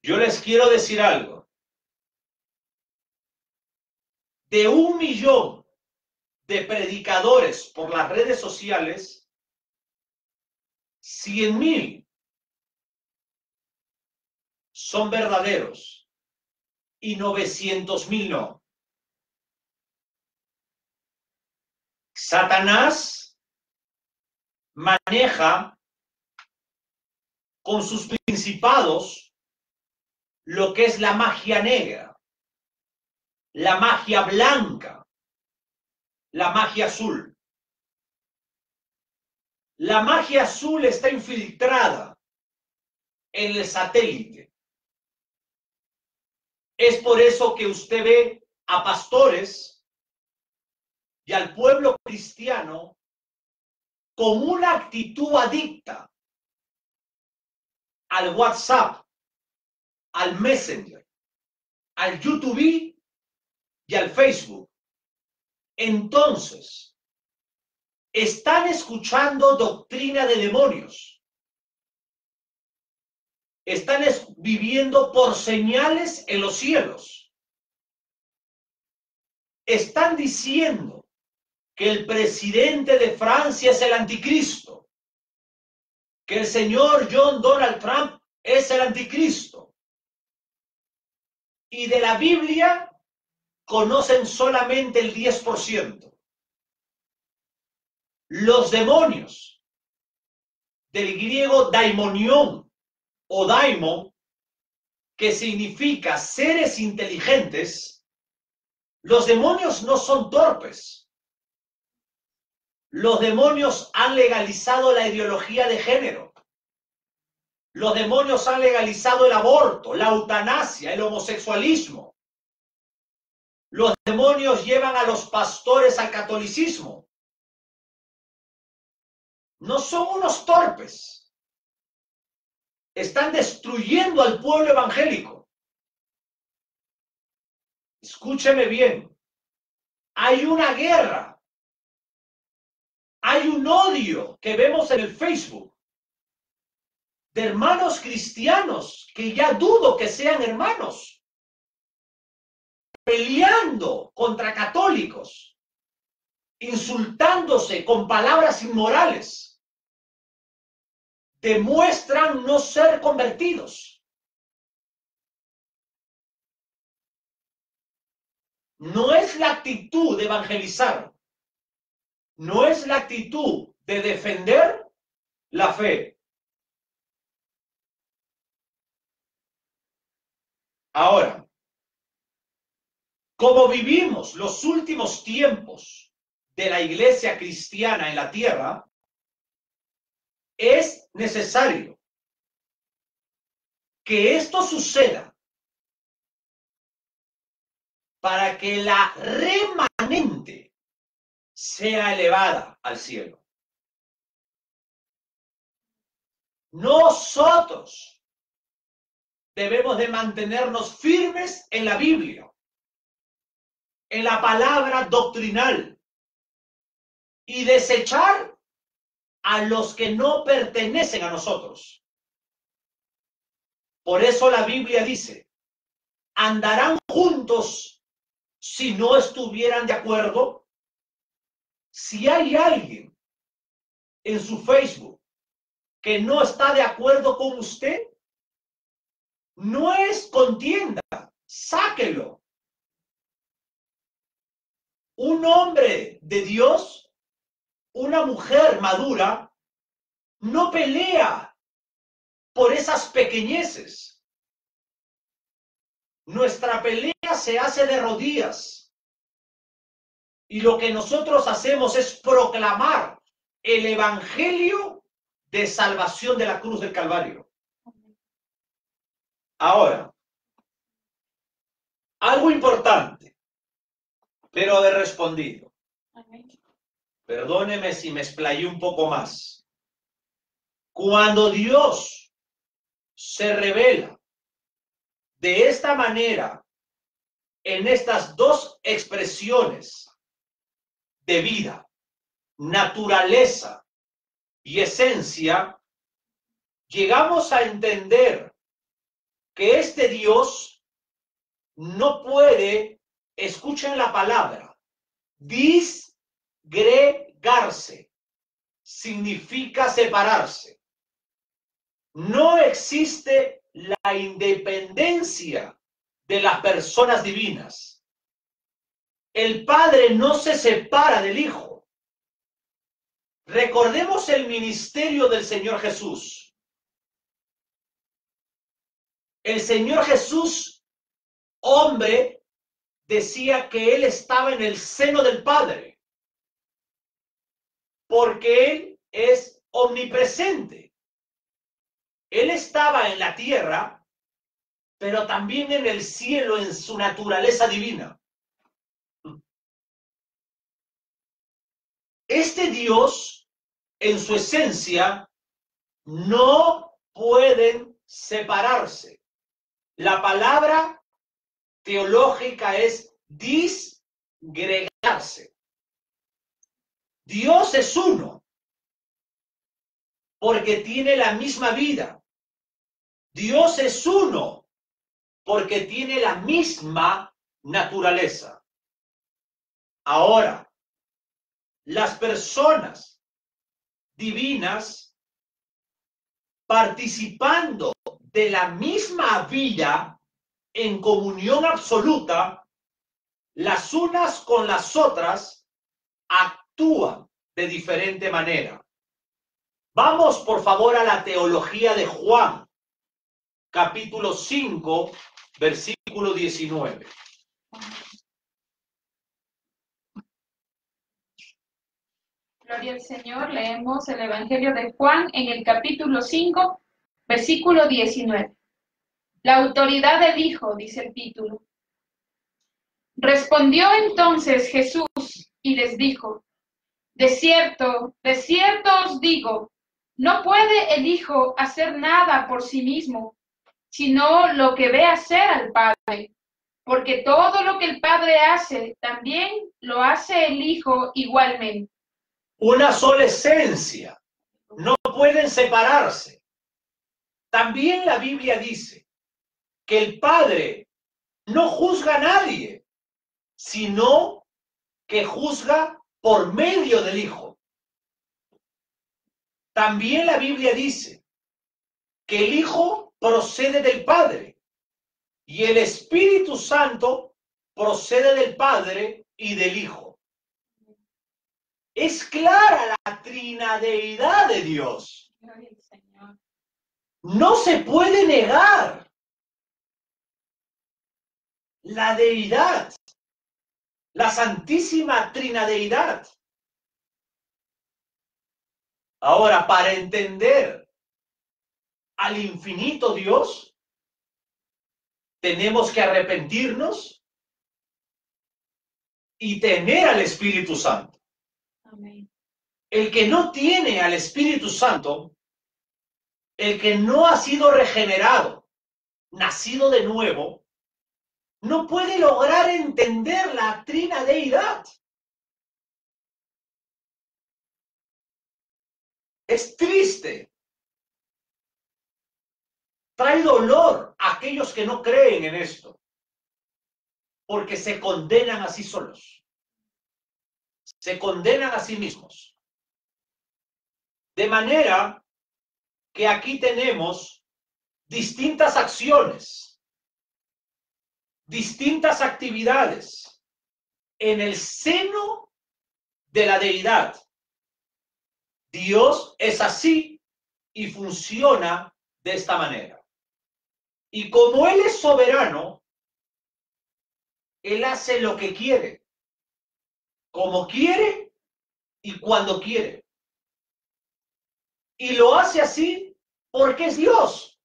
Yo les quiero decir algo. De 1 millón de predicadores por las redes sociales, 100,000 son verdaderos y 900,000 no. Satanás maneja con sus principados lo que es la magia negra, la magia blanca, la magia azul. La magia azul está infiltrada en el satélite. Es por eso que usted ve a pastores y al pueblo cristiano con una actitud adicta al WhatsApp, al Messenger, al YouTube y al Facebook. Entonces, están escuchando doctrina de demonios. Están viviendo por señales en los cielos. Están diciendo que el presidente de Francia es el anticristo, que el señor John Donald Trump es el anticristo. Y de la Biblia conocen solamente el 10%. Los demonios, del griego daimonión o daimon, que significa seres inteligentes, los demonios no son torpes. Los demonios han legalizado la ideología de género. Los demonios han legalizado el aborto, la eutanasia, el homosexualismo. Los demonios llevan a los pastores al catolicismo. No son unos torpes. Están destruyendo al pueblo evangélico. Escúcheme bien. Hay una guerra. Hay un odio que vemos en el Facebook de hermanos cristianos que ya dudo que sean hermanos, peleando contra católicos, insultándose con palabras inmorales. Demuestran no ser convertidos. No es la actitud de evangelizar. No es la actitud de defender la fe. Ahora, como vivimos los últimos tiempos de la iglesia cristiana en la tierra, es necesario que esto suceda para que la remanente sea elevada al cielo. Nosotros debemos de mantenernos firmes en la Biblia, en la palabra doctrinal, y desechar a los que no pertenecen a nosotros. Por eso la Biblia dice, ¿andarán juntos si no estuvieran de acuerdo? Si hay alguien en su Facebook que no está de acuerdo con usted, no es contienda, sáquelo. Un hombre de Dios, una mujer madura, no pelea por esas pequeñeces. Nuestra pelea se hace de rodillas. Y lo que nosotros hacemos es proclamar el evangelio de salvación de la cruz del Calvario. Ahora, algo importante, pero haber respondido. Amén. Perdóneme si me explayé un poco más. Cuando Dios se revela de esta manera en estas dos expresiones de vida, naturaleza y esencia, llegamos a entender que este Dios no puede, escuchen la palabra, disgregarse, significa separarse. No existe la independencia de las personas divinas. El Padre no se separa del Hijo. Recordemos el ministerio del Señor Jesús. El Señor Jesús, hombre, decía que Él estaba en el seno del Padre, porque Él es omnipresente. Él estaba en la tierra, pero también en el cielo en su naturaleza divina. Este Dios, en su esencia, no pueden separarse. La palabra teológica es disgregarse. Dios es uno, porque tiene la misma vida. Dios es uno, porque tiene la misma naturaleza. Ahora, las personas divinas participando de la misma vida en comunión absoluta, las unas con las otras actúan de diferente manera. Vamos, por favor, a la teología de Juan, capítulo 5, versículo 19. Gloria al Señor. Leemos el Evangelio de Juan en el capítulo 5, versículo 19. La autoridad del Hijo, dice el título. Respondió entonces Jesús y les dijo: de cierto os digo, no puede el Hijo hacer nada por sí mismo, sino lo que ve hacer al Padre. Porque todo lo que el Padre hace, también lo hace el Hijo igualmente. Una sola esencia, no pueden separarse. También la Biblia dice que el Padre no juzga a nadie, sino que juzga por medio del Hijo. También la Biblia dice que el Hijo procede del Padre y el Espíritu Santo procede del Padre y del Hijo. Es clara la trinadeidad de Dios. No se puede negar la deidad, la santísima trinadeidad. Ahora, para entender al infinito Dios, tenemos que arrepentirnos y tener al Espíritu Santo. Amén. El que no tiene al Espíritu Santo, el que no ha sido regenerado, nacido de nuevo, no puede lograr entender la trinadeidad. Es triste. Trae dolor a aquellos que no creen en esto, porque se condenan a sí solos. Se condenan a sí mismos. De manera que aquí tenemos distintas acciones, distintas actividades en el seno de la deidad. Dios es así y funciona de esta manera. Y como Él es soberano, Él hace lo que quiere, como quiere y cuando quiere. Y lo hace así porque es Dios.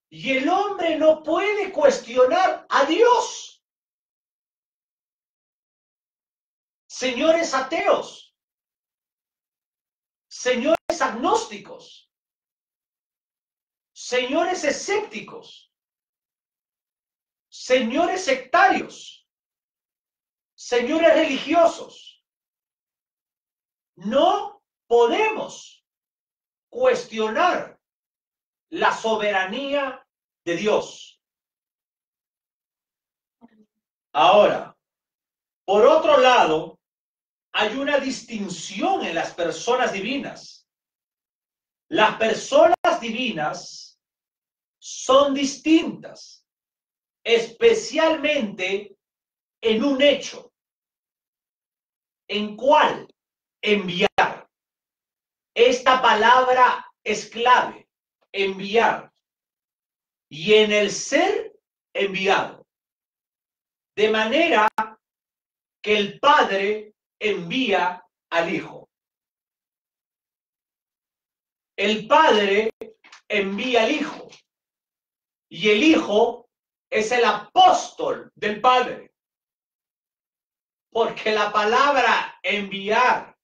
Y el hombre no puede cuestionar a Dios. Señores ateos, señores agnósticos, señores escépticos, señores sectarios, señores religiosos, no podemos cuestionar la soberanía de Dios. Ahora, por otro lado, hay una distinción en las personas divinas. Las personas divinas son distintas, especialmente en un hecho. ¿En cuál? Enviar. Esta palabra es clave, enviar. Y en el ser enviado. De manera que el Padre envía al Hijo. El Padre envía al Hijo. Y el Hijo es el apóstol del Padre. Porque la palabra enviar,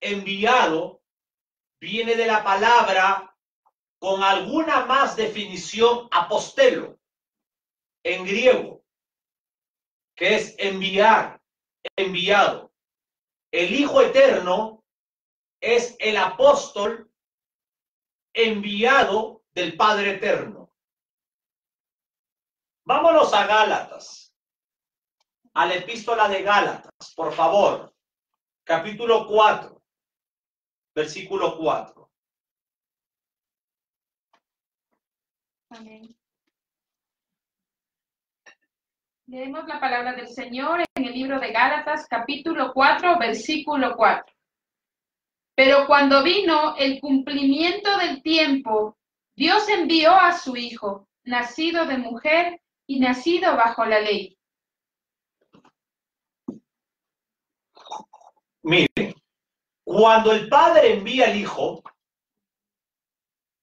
enviado, viene de la palabra con alguna más definición apostelo en griego, que es enviar, enviado. El Hijo eterno es el apóstol enviado del Padre eterno. Vámonos a Gálatas, a la epístola de Gálatas, por favor, capítulo 4, versículo 4. Amén. Leemos la palabra del Señor en el libro de Gálatas, capítulo 4, versículo 4. Pero cuando vino el cumplimiento del tiempo, Dios envió a su Hijo, nacido de mujer y nacido bajo la ley. Miren, cuando el Padre envía al Hijo,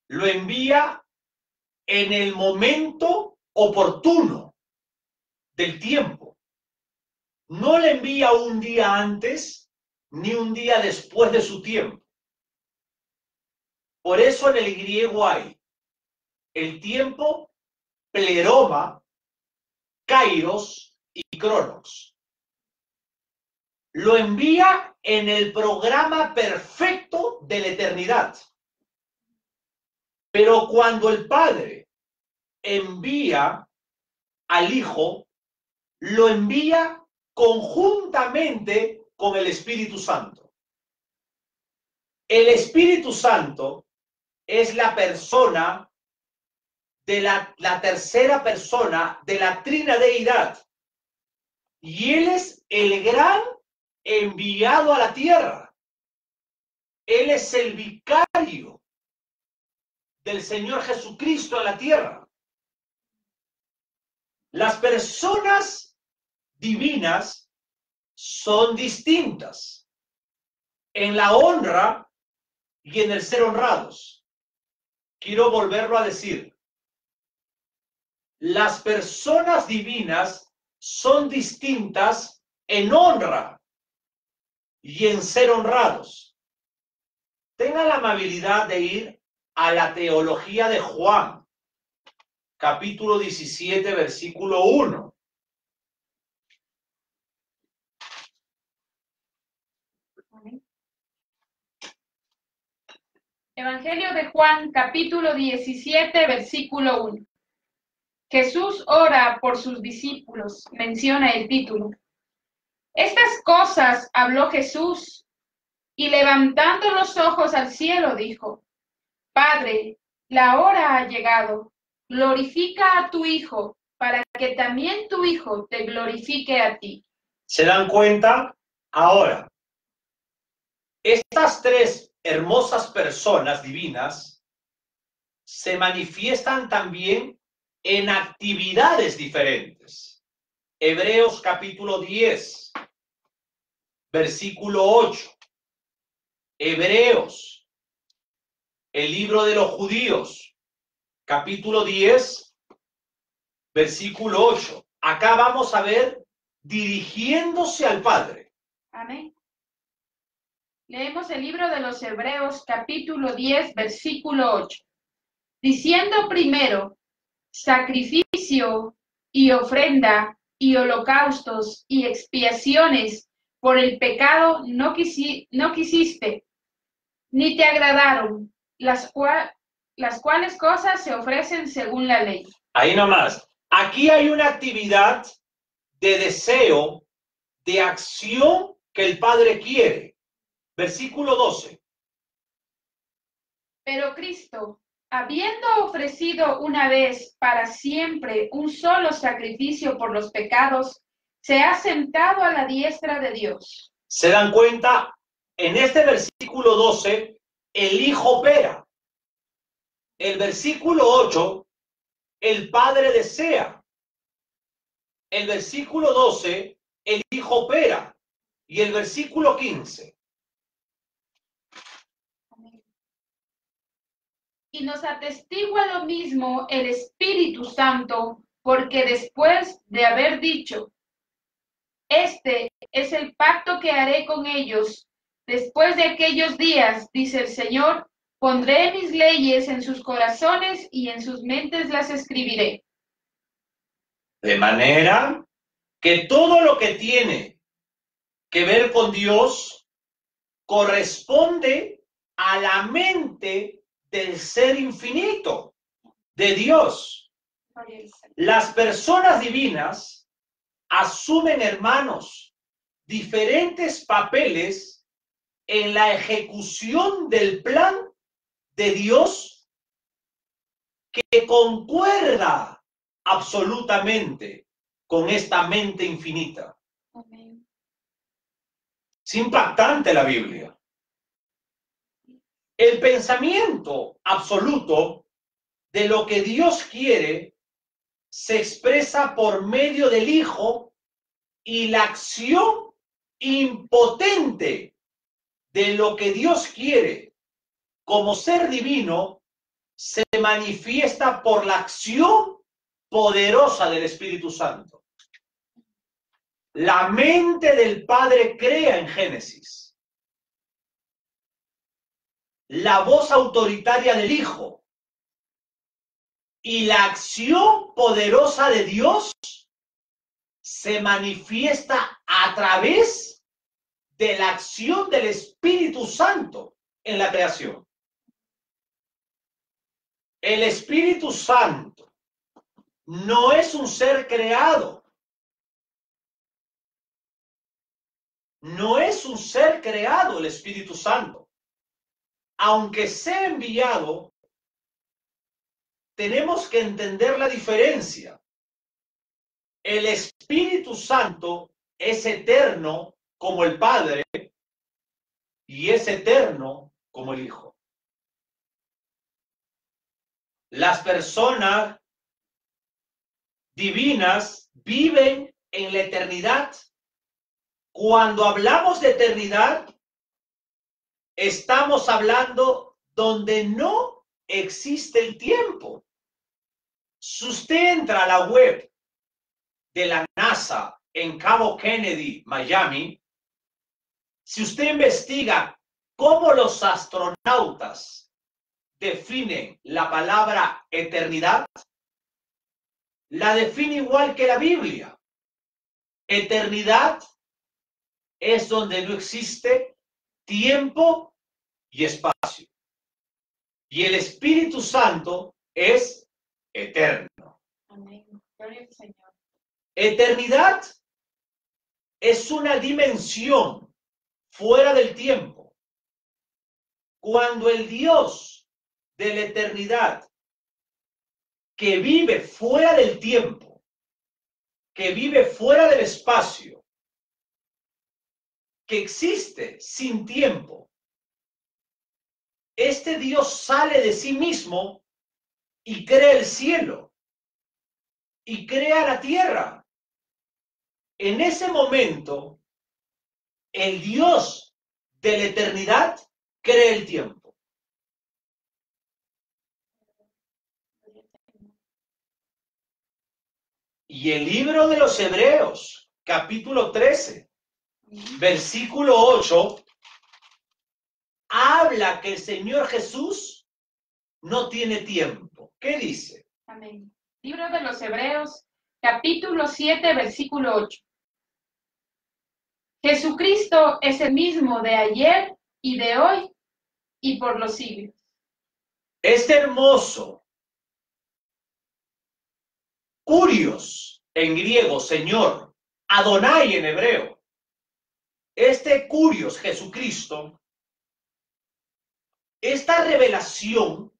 lo envía en el momento oportuno del tiempo. No le envía un día antes ni un día después de su tiempo. Por eso en el griego hay el tiempo, pleroma, kairos y cronos. Lo envía en el programa perfecto de la eternidad. Pero cuando el Padre envía al Hijo, lo envía conjuntamente con el Espíritu Santo. El Espíritu Santo es la persona de la tercera persona de la trinadeidad. Y Él es el gran enviado a la tierra. Él es el vicario del Señor Jesucristo en la tierra. Las personas divinas son distintas en la honra y en el ser honrados. Quiero volverlo a decir. Las personas divinas son distintas en honra y en ser honrados. Tengan la amabilidad de ir a la teología de Juan, capítulo 17, versículo 1. Evangelio de Juan, capítulo 17, versículo 1. Jesús ora por sus discípulos, menciona el título. Estas cosas habló Jesús y levantando los ojos al cielo dijo, Padre, la hora ha llegado, glorifica a tu Hijo, para que también tu Hijo te glorifique a ti. ¿Se dan cuenta? Ahora, estas tres hermosas personas divinas se manifiestan también en actividades diferentes. Hebreos capítulo 10, versículo 8. Hebreos, el libro de los judíos, capítulo 10, versículo 8. Acá vamos a ver dirigiéndose al Padre. Amén. Leemos el libro de los Hebreos, capítulo 10, versículo 8. Diciendo primero, sacrificio y ofrenda y holocaustos y expiaciones por el pecado no quisiste, ni te agradaron, las cuales cosas se ofrecen según la ley. Ahí nomás. Aquí hay una actividad de deseo, de acción que el Padre quiere. Versículo 12. Pero Cristo, habiendo ofrecido una vez para siempre un solo sacrificio por los pecados, se ha sentado a la diestra de Dios. ¿Se dan cuenta? En este versículo 12, el Hijo opera. El versículo 8, el Padre desea. El versículo 12, el Hijo opera. Y el versículo 15. Y nos atestigua lo mismo el Espíritu Santo, porque después de haber dicho, este es el pacto que haré con ellos, después de aquellos días, dice el Señor, pondré mis leyes en sus corazones y en sus mentes las escribiré. De manera que todo lo que tiene que ver con Dios corresponde a la mente del ser infinito, de Dios. Las personas divinas asumen, hermanos, diferentes papeles en la ejecución del plan de Dios que concuerda absolutamente con esta mente infinita. Amén. Es impactante la Biblia. El pensamiento absoluto de lo que Dios quiere se expresa por medio del Hijo y la acción impotente de lo que Dios quiere como ser divino se manifiesta por la acción poderosa del Espíritu Santo. La mente del Padre crea en Génesis. La voz autoritaria del Hijo y la acción poderosa de Dios se manifiesta a través de la acción del Espíritu Santo en la creación. El Espíritu Santo no es un ser creado. No es un ser creado el Espíritu Santo. Aunque sea enviado, tenemos que entender la diferencia. El Espíritu Santo es eterno como el Padre y es eterno como el Hijo. Las personas divinas viven en la eternidad. Cuando hablamos de eternidad, estamos hablando donde no existe el tiempo. Si usted entra a la web de la NASA en Cabo Kennedy, Miami, si usted investiga cómo los astronautas definen la palabra eternidad, la define igual que la Biblia. Eternidad es donde no existe tiempo y espacio. Y el Espíritu Santo es eterno. Amén. Gloria al Señor. Eternidad es una dimensión fuera del tiempo. Cuando el Dios de la eternidad, que vive fuera del tiempo, que vive fuera del espacio, que existe sin tiempo, este Dios sale de sí mismo y crea el cielo y crea la tierra. En ese momento, el Dios de la eternidad crea el tiempo. Y el libro de los Hebreos, capítulo 13, versículo 8, habla que el Señor Jesús no tiene tiempo. ¿Qué dice? Amén. Libro de los Hebreos, capítulo 7, versículo 8. Jesucristo es el mismo de ayer y de hoy y por los siglos. Este hermoso, Kurios en griego, Señor, Adonai en hebreo. Este Kurios, Jesucristo, esta revelación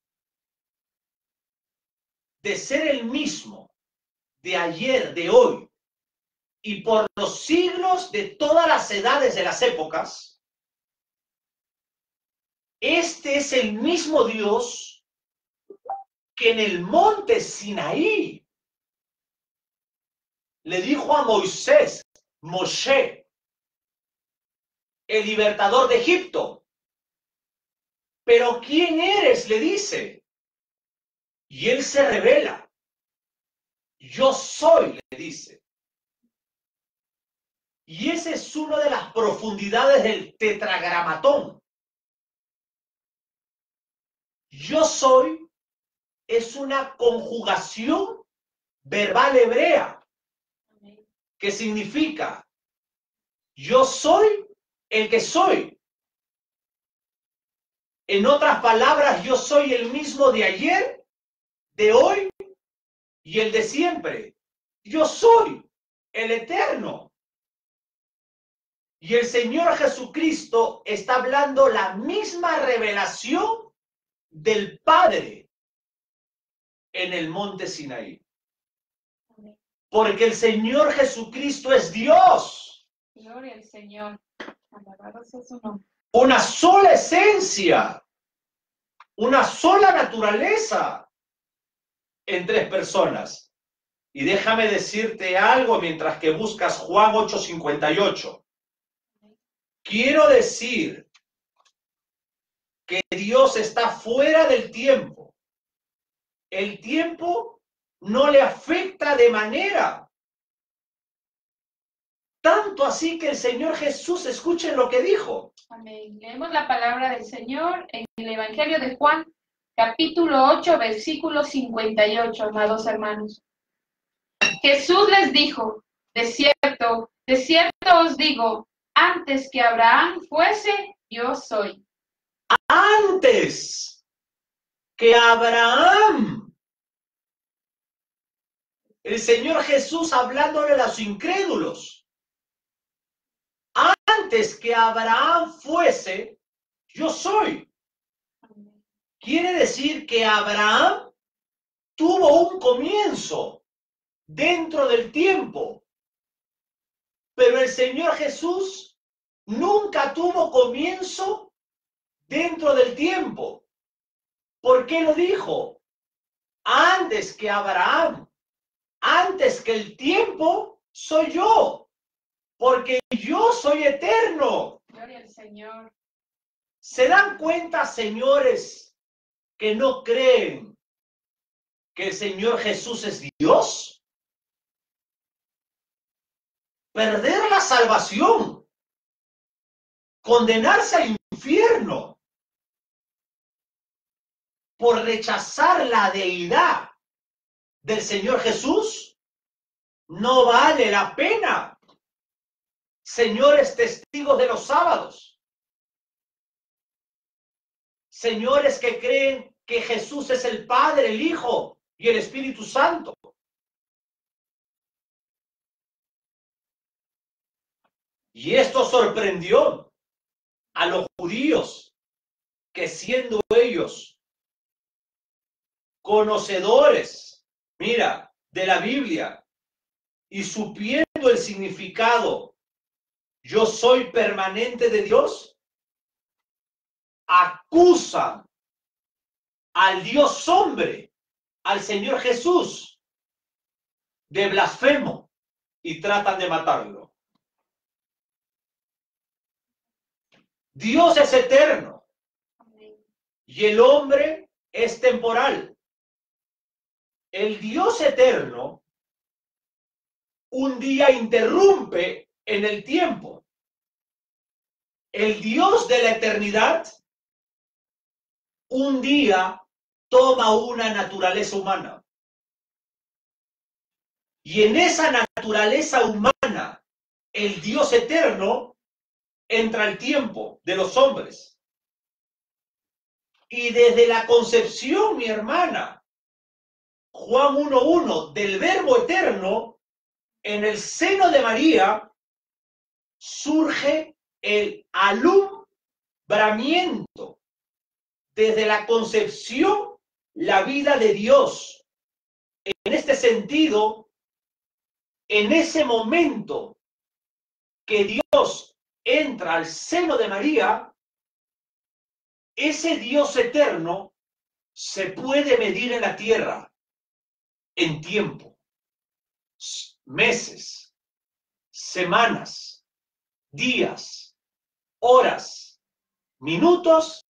de ser el mismo de ayer, de hoy y por los siglos de todas las edades de las épocas, este es el mismo Dios que en el monte Sinaí le dijo a Moisés, Moshe, el libertador de Egipto. Pero ¿quién eres? Le dice. Y él se revela. Yo soy, le dice. Y esa es una de las profundidades del tetragramatón. Yo soy es una conjugación verbal hebrea que significa yo soy el que soy. En otras palabras, yo soy el mismo de ayer, de hoy y el de siempre. Yo soy el eterno. Y el Señor Jesucristo está hablando la misma revelación del Padre en el monte Sinaí. Porque el Señor Jesucristo es Dios. Gloria al Señor. Alabado sea su nombre. Una sola esencia, una sola naturaleza en tres personas. Y déjame decirte algo mientras que buscas Juan 8:58. Quiero decir que Dios está fuera del tiempo. El tiempo no le afecta de manera. Tanto así que el Señor Jesús, escuchen lo que dijo. Amén. Leemos la palabra del Señor en el Evangelio de Juan, capítulo 8, versículo 58, amados hermanos. Jesús les dijo, de cierto os digo, antes que Abraham fuese, yo soy. Antes que Abraham, el Señor Jesús hablándole a los incrédulos, antes que Abraham fuese, yo soy. Quiere decir que Abraham tuvo un comienzo dentro del tiempo, pero el Señor Jesús nunca tuvo comienzo dentro del tiempo. ¿Por qué lo dijo? Antes que Abraham, antes que el tiempo, soy yo, porque yo soy eterno. Gloria al Señor. ¿Se dan cuenta, señores, que no creen que el Señor Jesús es Dios? Perder la salvación, condenarse al infierno por rechazar la deidad del Señor Jesús, no vale la pena. Señores testigos de los sábados, señores que creen que Jesús es el Padre, el Hijo y el Espíritu Santo. Y esto sorprendió a los judíos, que siendo ellos conocedores, mira, de la Biblia y supiendo el significado, yo soy permanente de Dios, acusan al Dios hombre, al Señor Jesús, de blasfemo y tratan de matarlo. Dios es eterno y el hombre es temporal. El Dios eterno un día interrumpe en el tiempo. El Dios de la eternidad un día toma una naturaleza humana. Y en esa naturaleza humana, el Dios eterno entra al tiempo de los hombres. Y desde la concepción, mi hermana, Juan 1:1, del Verbo eterno, en el seno de María, surge el alumbramiento. Desde la concepción, la vida de Dios. En este sentido, en ese momento que Dios entra al seno de María, ese Dios eterno se puede medir en la tierra en tiempo, meses, semanas, días, horas, minutos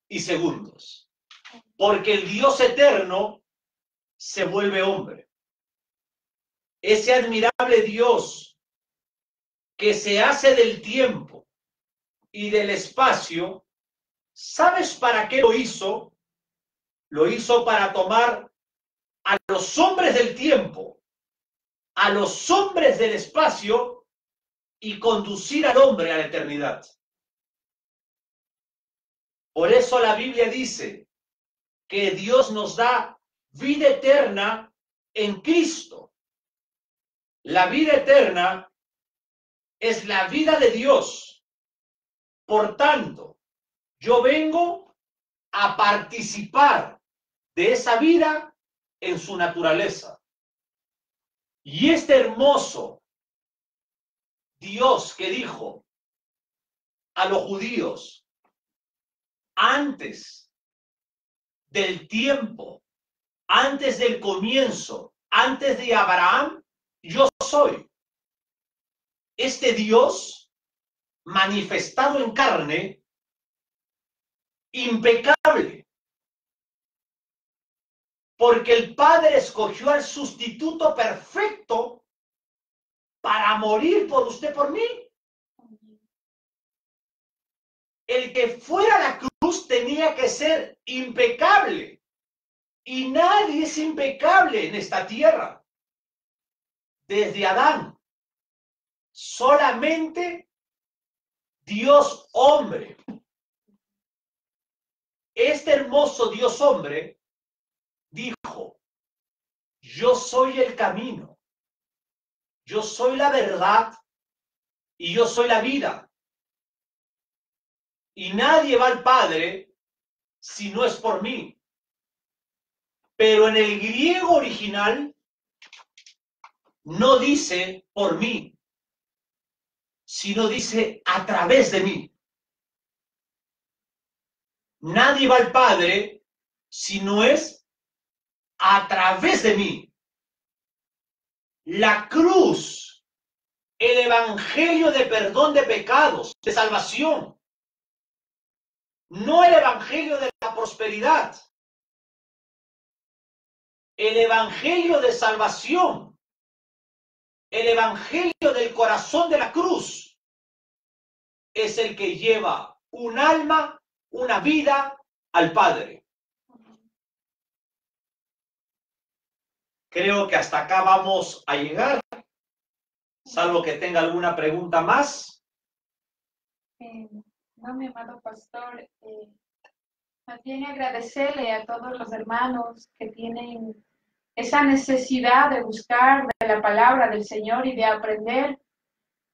y segundos. Porque el Dios eterno se vuelve hombre. Ese admirable Dios que se hace del tiempo y del espacio, ¿sabes para qué lo hizo? Lo hizo para tomar a los hombres del tiempo, a los hombres del espacio y conducir al hombre a la eternidad. Por eso la Biblia dice que Dios nos da vida eterna en Cristo. La vida eterna es la vida de Dios. Por tanto, yo vengo a participar de esa vida en su naturaleza. Y este hermoso Dios que dijo a los judíos antes del tiempo, antes del comienzo, antes de Abraham, yo soy. Este Dios manifestado en carne, impecable, porque el Padre escogió al sustituto perfecto para morir por usted, por mí. El que fuera a la cruz tenía que ser impecable. Y nadie es impecable en esta tierra. Desde Adán. Solamente Dios hombre. Este hermoso Dios hombre dijo, yo soy el camino, yo soy la verdad y yo soy la vida. Y nadie va al Padre si no es por mí. Pero en el griego original no dice por mí, sino dice a través de mí. Nadie va al Padre si no es a través de mí. La cruz, el evangelio de perdón de pecados, de salvación, no el evangelio de la prosperidad. El evangelio de salvación, el evangelio del corazón de la cruz, es el que lleva un alma, una vida al Padre. Creo que hasta acá vamos a llegar, salvo que tenga alguna pregunta más. No, mi amado pastor, más bien agradecerle a todos los hermanos que tienen esa necesidad de buscar de la palabra del Señor y de aprender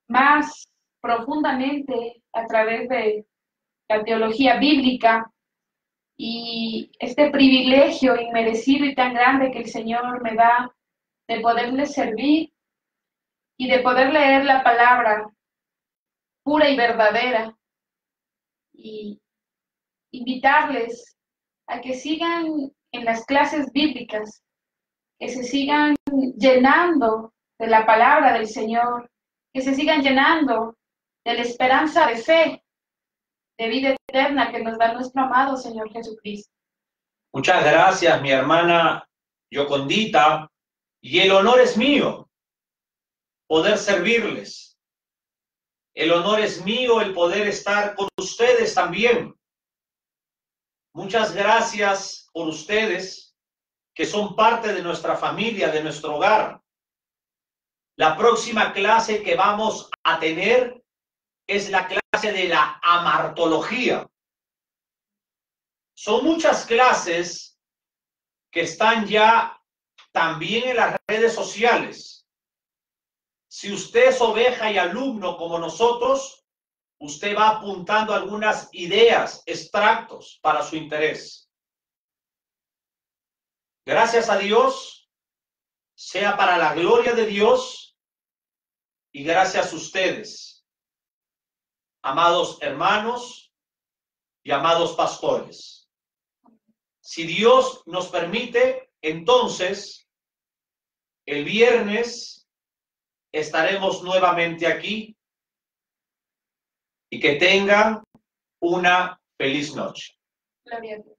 más profundamente a través de la teología bíblica y este privilegio inmerecido y tan grande que el Señor me da de poderle servir y de poder leer la palabra pura y verdadera y invitarles a que sigan en las clases bíblicas, que se sigan llenando de la palabra del Señor, que se sigan llenando de la esperanza de fe, de vida eterna que nos da nuestro amado Señor Jesucristo. Muchas gracias, mi hermana Yocondita, y el honor es mío. poder servirles. El honor es mío el poder estar con ustedes también. Muchas gracias por ustedes que son parte de nuestra familia, de nuestro hogar. La próxima clase que vamos a tener es la clase de la amartología. Son muchas clases que están ya también en las redes sociales. Si usted es oveja y alumno como nosotros, usted va apuntando algunas ideas, extractos para su interés. Gracias a Dios, sea para la gloria de Dios y gracias a ustedes, amados hermanos y amados pastores. Si Dios nos permite, entonces, el viernes estaremos nuevamente aquí y que tengan una feliz noche. Gloria a Dios.